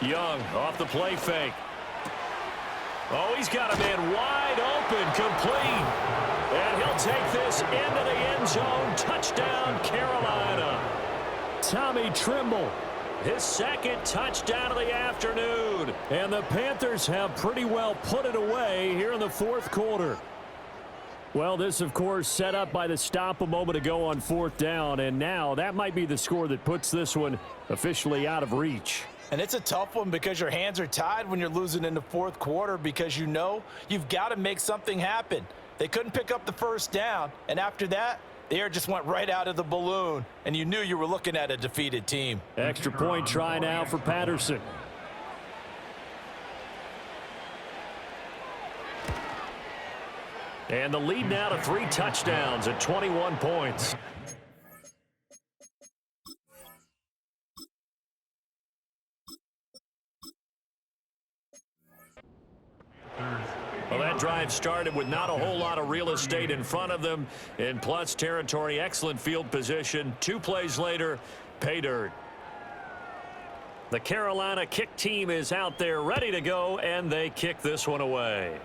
Young off the play fake. Oh, he's got a man wide open, complete. And he'll take this into the end zone. Touchdown, Carolina. Tommy Trimble. His 2nd touchdown of the afternoon. And the Panthers have pretty well put it away here in the 4th quarter. Well, this, of course, set up by the stop a moment ago on 4th down. And now that might be the score that puts this one officially out of reach. And it's a tough one because your hands are tied when you're losing in the 4th quarter because you know you've got to make something happen. They couldn't pick up the 1st down, and after that, the air just went right out of the balloon, and you knew you were looking at a defeated team. Extra point try now for Patterson. And the lead now to 3 touchdowns at 21 points. Well, that drive started with not a whole lot of real estate in front of them. In plus territory, excellent field position. 2 plays later, pay dirt. The Carolina kick team is out there ready to go, and they kick this one away.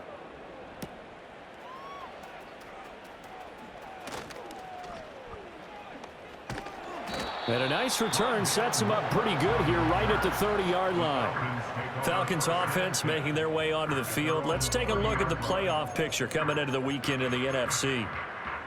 And a nice return sets them up pretty good here right at the 30-yard line. Falcons offense making their way onto the field. Let's take a look at the playoff picture coming into the weekend in the NFC.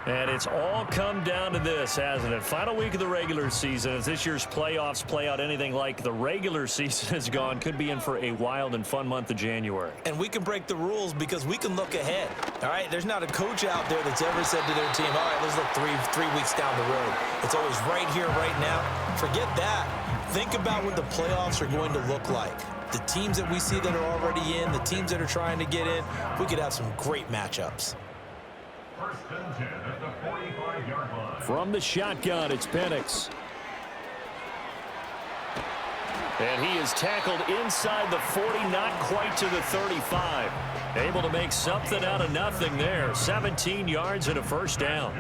And it's all come down to this, hasn't it? Final week of the regular season. As this year's playoffs play out anything like the regular season has gone, could be in for a wild and fun month of January. And we can break the rules because we can look ahead. All right, there's not a coach out there that's ever said to their team, all right, let's look three weeks down the road. It's always right here, right now. Forget that. Think about what the playoffs are going to look like. The teams that we see that are already in, the teams that are trying to get in, we could have some great matchups. First and 10 at the 45-yard line. From the shotgun, it's Penix. And he is tackled inside the 40, not quite to the 35. Able to make something out of nothing there. 17 yards and a first down.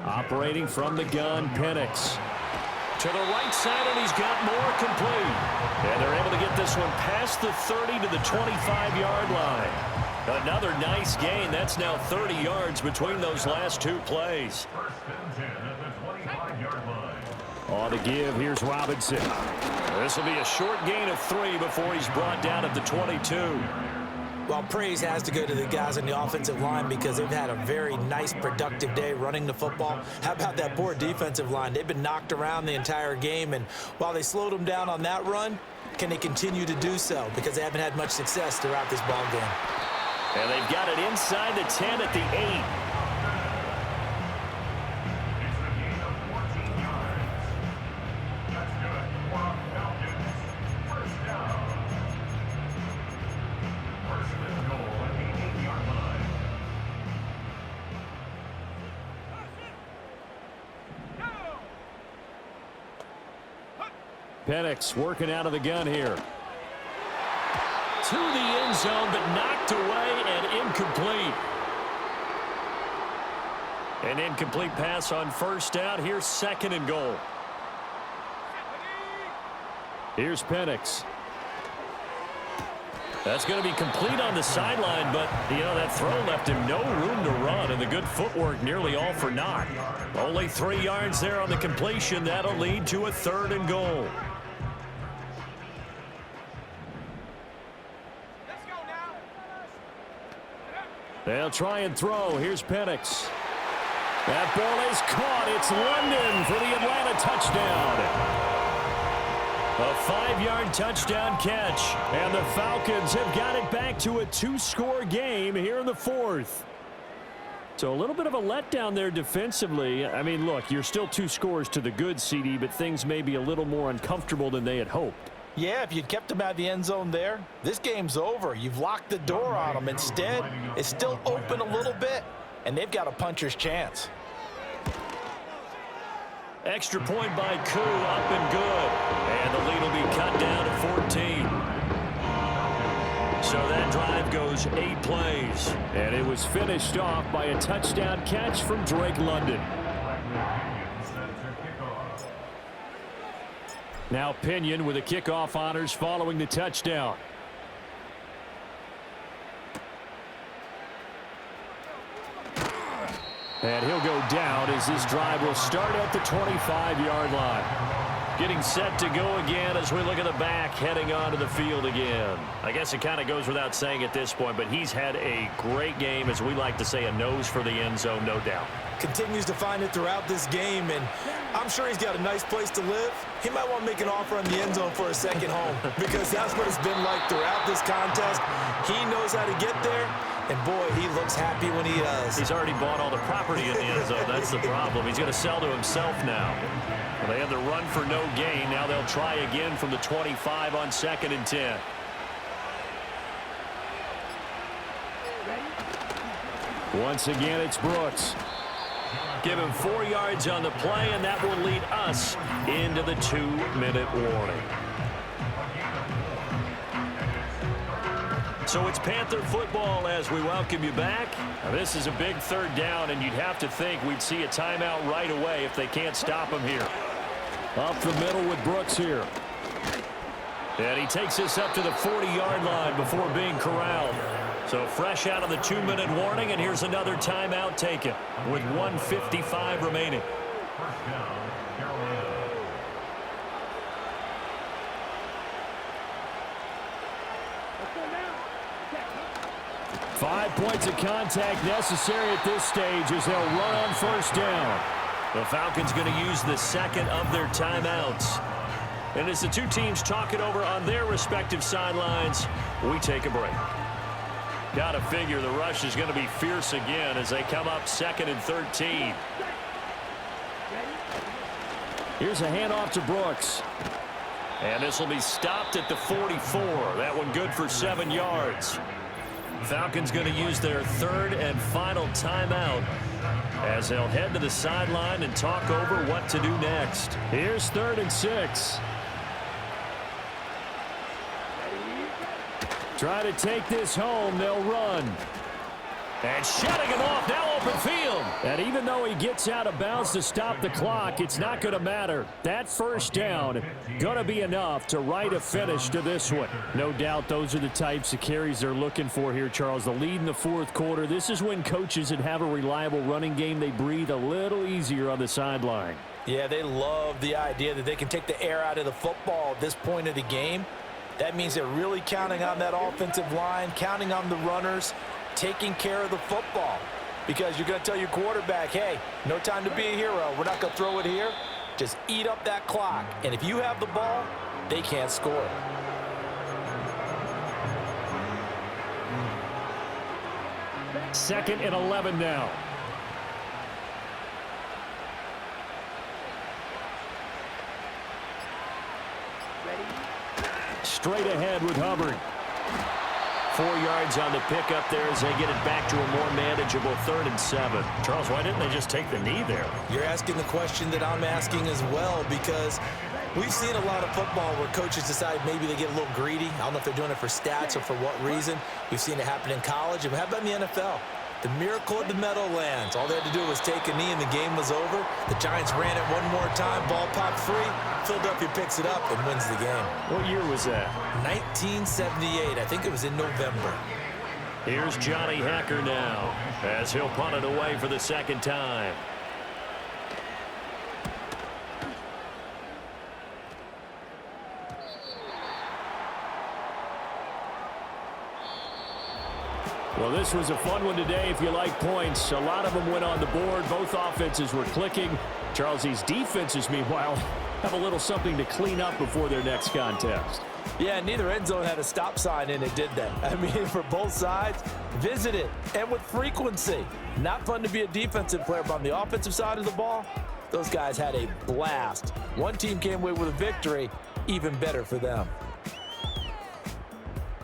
Operating from the gun, Penix. To the right side, and he's got more complete. And they're able to get this one past the 30 to the 25-yard line. Another nice gain. That's now 30 yards between those last 2 plays. First and 10 at the 25-yard line. On the give, here's Robinson. This will be a short gain of 3 before he's brought down at the 22. Well, praise has to go to the guys on the offensive line because they've had a very nice, productive day running the football. How about that poor defensive line? They've been knocked around the entire game, and while they slowed them down on that run, can they continue to do so? Because they haven't had much success throughout this ball game. And they've got it inside the 10 at the 8. It's a gain of 14 yards. That's good for a Falcons. First down. First and goal at the 8-yard line. Penix working out of the gun here. To the end zone, but knocked away and incomplete. An incomplete pass on first down. Here's 2nd and goal. Here's Penix. That's going to be complete on the sideline, but, that throw left him no room to run, and the good footwork nearly all for naught. Only 3 yards there on the completion. That'll lead to a 3rd and goal. They'll try and throw. Here's Penix. That ball is caught. It's London for the Atlanta touchdown. A 5-yard touchdown catch. And the Falcons have got it back to a 2-score game here in the 4th. So a little bit of a letdown there defensively. I mean, look, you're still 2 scores to the good, CD, but things may be a little more uncomfortable than they had hoped. Yeah, if you'd kept them out of the end zone there, this game's over. You've locked the door on them. Instead, it's still open a little bit, and they've got a puncher's chance. Extra point by Koo, up and good. And the lead will be cut down to 14. So that drive goes 8 plays. And it was finished off by a touchdown catch from Drake London. Now Pinion with the kickoff honors following the touchdown. And he'll go down as this drive will start at the 25-yard line. Getting set to go again as we look at the back heading onto the field again. I guess it kind of goes without saying at this point, but he's had a great game, as we like to say, a nose for the end zone, no doubt. Continues to find it throughout this game, and I'm sure he's got a nice place to live. He might want to make an offer on the end zone for a second home because that's what it's been like throughout this contest. He knows how to get there, and boy, he looks happy when he does. He's already bought all the property in the end zone. That's the problem. He's going to sell to himself now. Well, they had the run for no gain. Now they'll try again from the 25 on 2nd and 10. Once again, it's Brooks. Give him 4 yards on the play, and that will lead us into the 2-minute warning. So it's Panther football as we welcome you back. Now this is a big third down, and you'd have to think we'd see a timeout right away if they can't stop him here. Up the middle with Brooks here. And he takes this up to the 40-yard line before being corralled. So fresh out of the 2-minute warning, and here's another timeout taken with 1:55 remaining. First down, Carolina. 5 points of contact necessary at this stage as they'll run on first down. The Falcons going to use the second of their timeouts. And as the two teams talk it over on their respective sidelines, we take a break. Got to figure the rush is going to be fierce again as they come up 2nd and 13. Here's a handoff to Brooks. And this will be stopped at the 44. That one good for 7 yards. Falcons going to use their third and final timeout as they'll head to the sideline and talk over what to do next. Here's 3rd and 6. Try to take this home. They'll run. And shutting him off, now open field. And even though he gets out of bounds to stop the clock, it's not going to matter. That first down going to be enough to write a finish to this one. No doubt those are the types of carries they're looking for here, Charles. The lead in the 4th quarter. This is when coaches that have a reliable running game, they breathe a little easier on the sideline. Yeah, they love the idea that they can take the air out of the football at this point of the game. That means they're really counting on that offensive line, counting on the runners, taking care of the football, because you're going to tell your quarterback, hey, no time to be a hero. We're not going to throw it here. Just eat up that clock. And if you have the ball, they can't score. Second and 11 now. Straight ahead with Hubbard. 4 yards on the pickup there as they get it back to a more manageable 3rd and 7. Charles, why didn't they just take the knee there? You're asking the question that I'm asking as well, because we've seen a lot of football where coaches decide maybe they get a little greedy. I don't know if they're doing it for stats or for what reason. We've seen it happen in college. And how about in the NFL? The miracle of the Meadowlands. All they had to do was take a knee and the game was over. The Giants ran it one more time. Ball popped free. Philadelphia picks it up and wins the game. What year was that? 1978. I think it was in November. Here's Johnny Hacker now as he'll punt it away for the 2nd time. Well, this was a fun one today if you like points. A lot of them went on the board. Both offenses were clicking. Charles, these defenses, meanwhile, have a little something to clean up before their next contest. Yeah, neither end zone had a stop sign in it, did they? I mean, for both sides, visit it, and with frequency. Not fun to be a defensive player, but on the offensive side of the ball, those guys had a blast. One team came away with a victory, even better for them.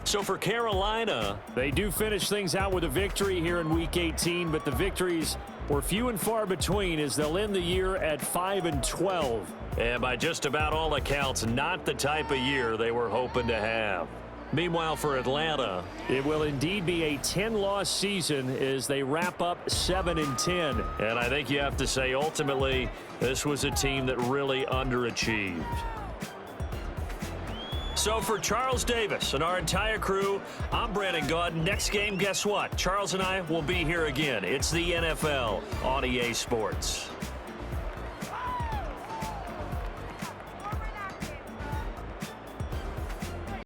So for Carolina, they do finish things out with a victory here in Week 18, but the victories were few and far between as they'll end the year at 5-12. And by just about all accounts, not the type of year they were hoping to have. Meanwhile, for Atlanta, it will indeed be a 10-loss season as they wrap up 7-10. And I think you have to say, ultimately, this was a team that really underachieved. So for Charles Davis and our entire crew, I'm Brandon Gaudin. Next game, guess what? Charles and I will be here again. It's the NFL on EA Sports.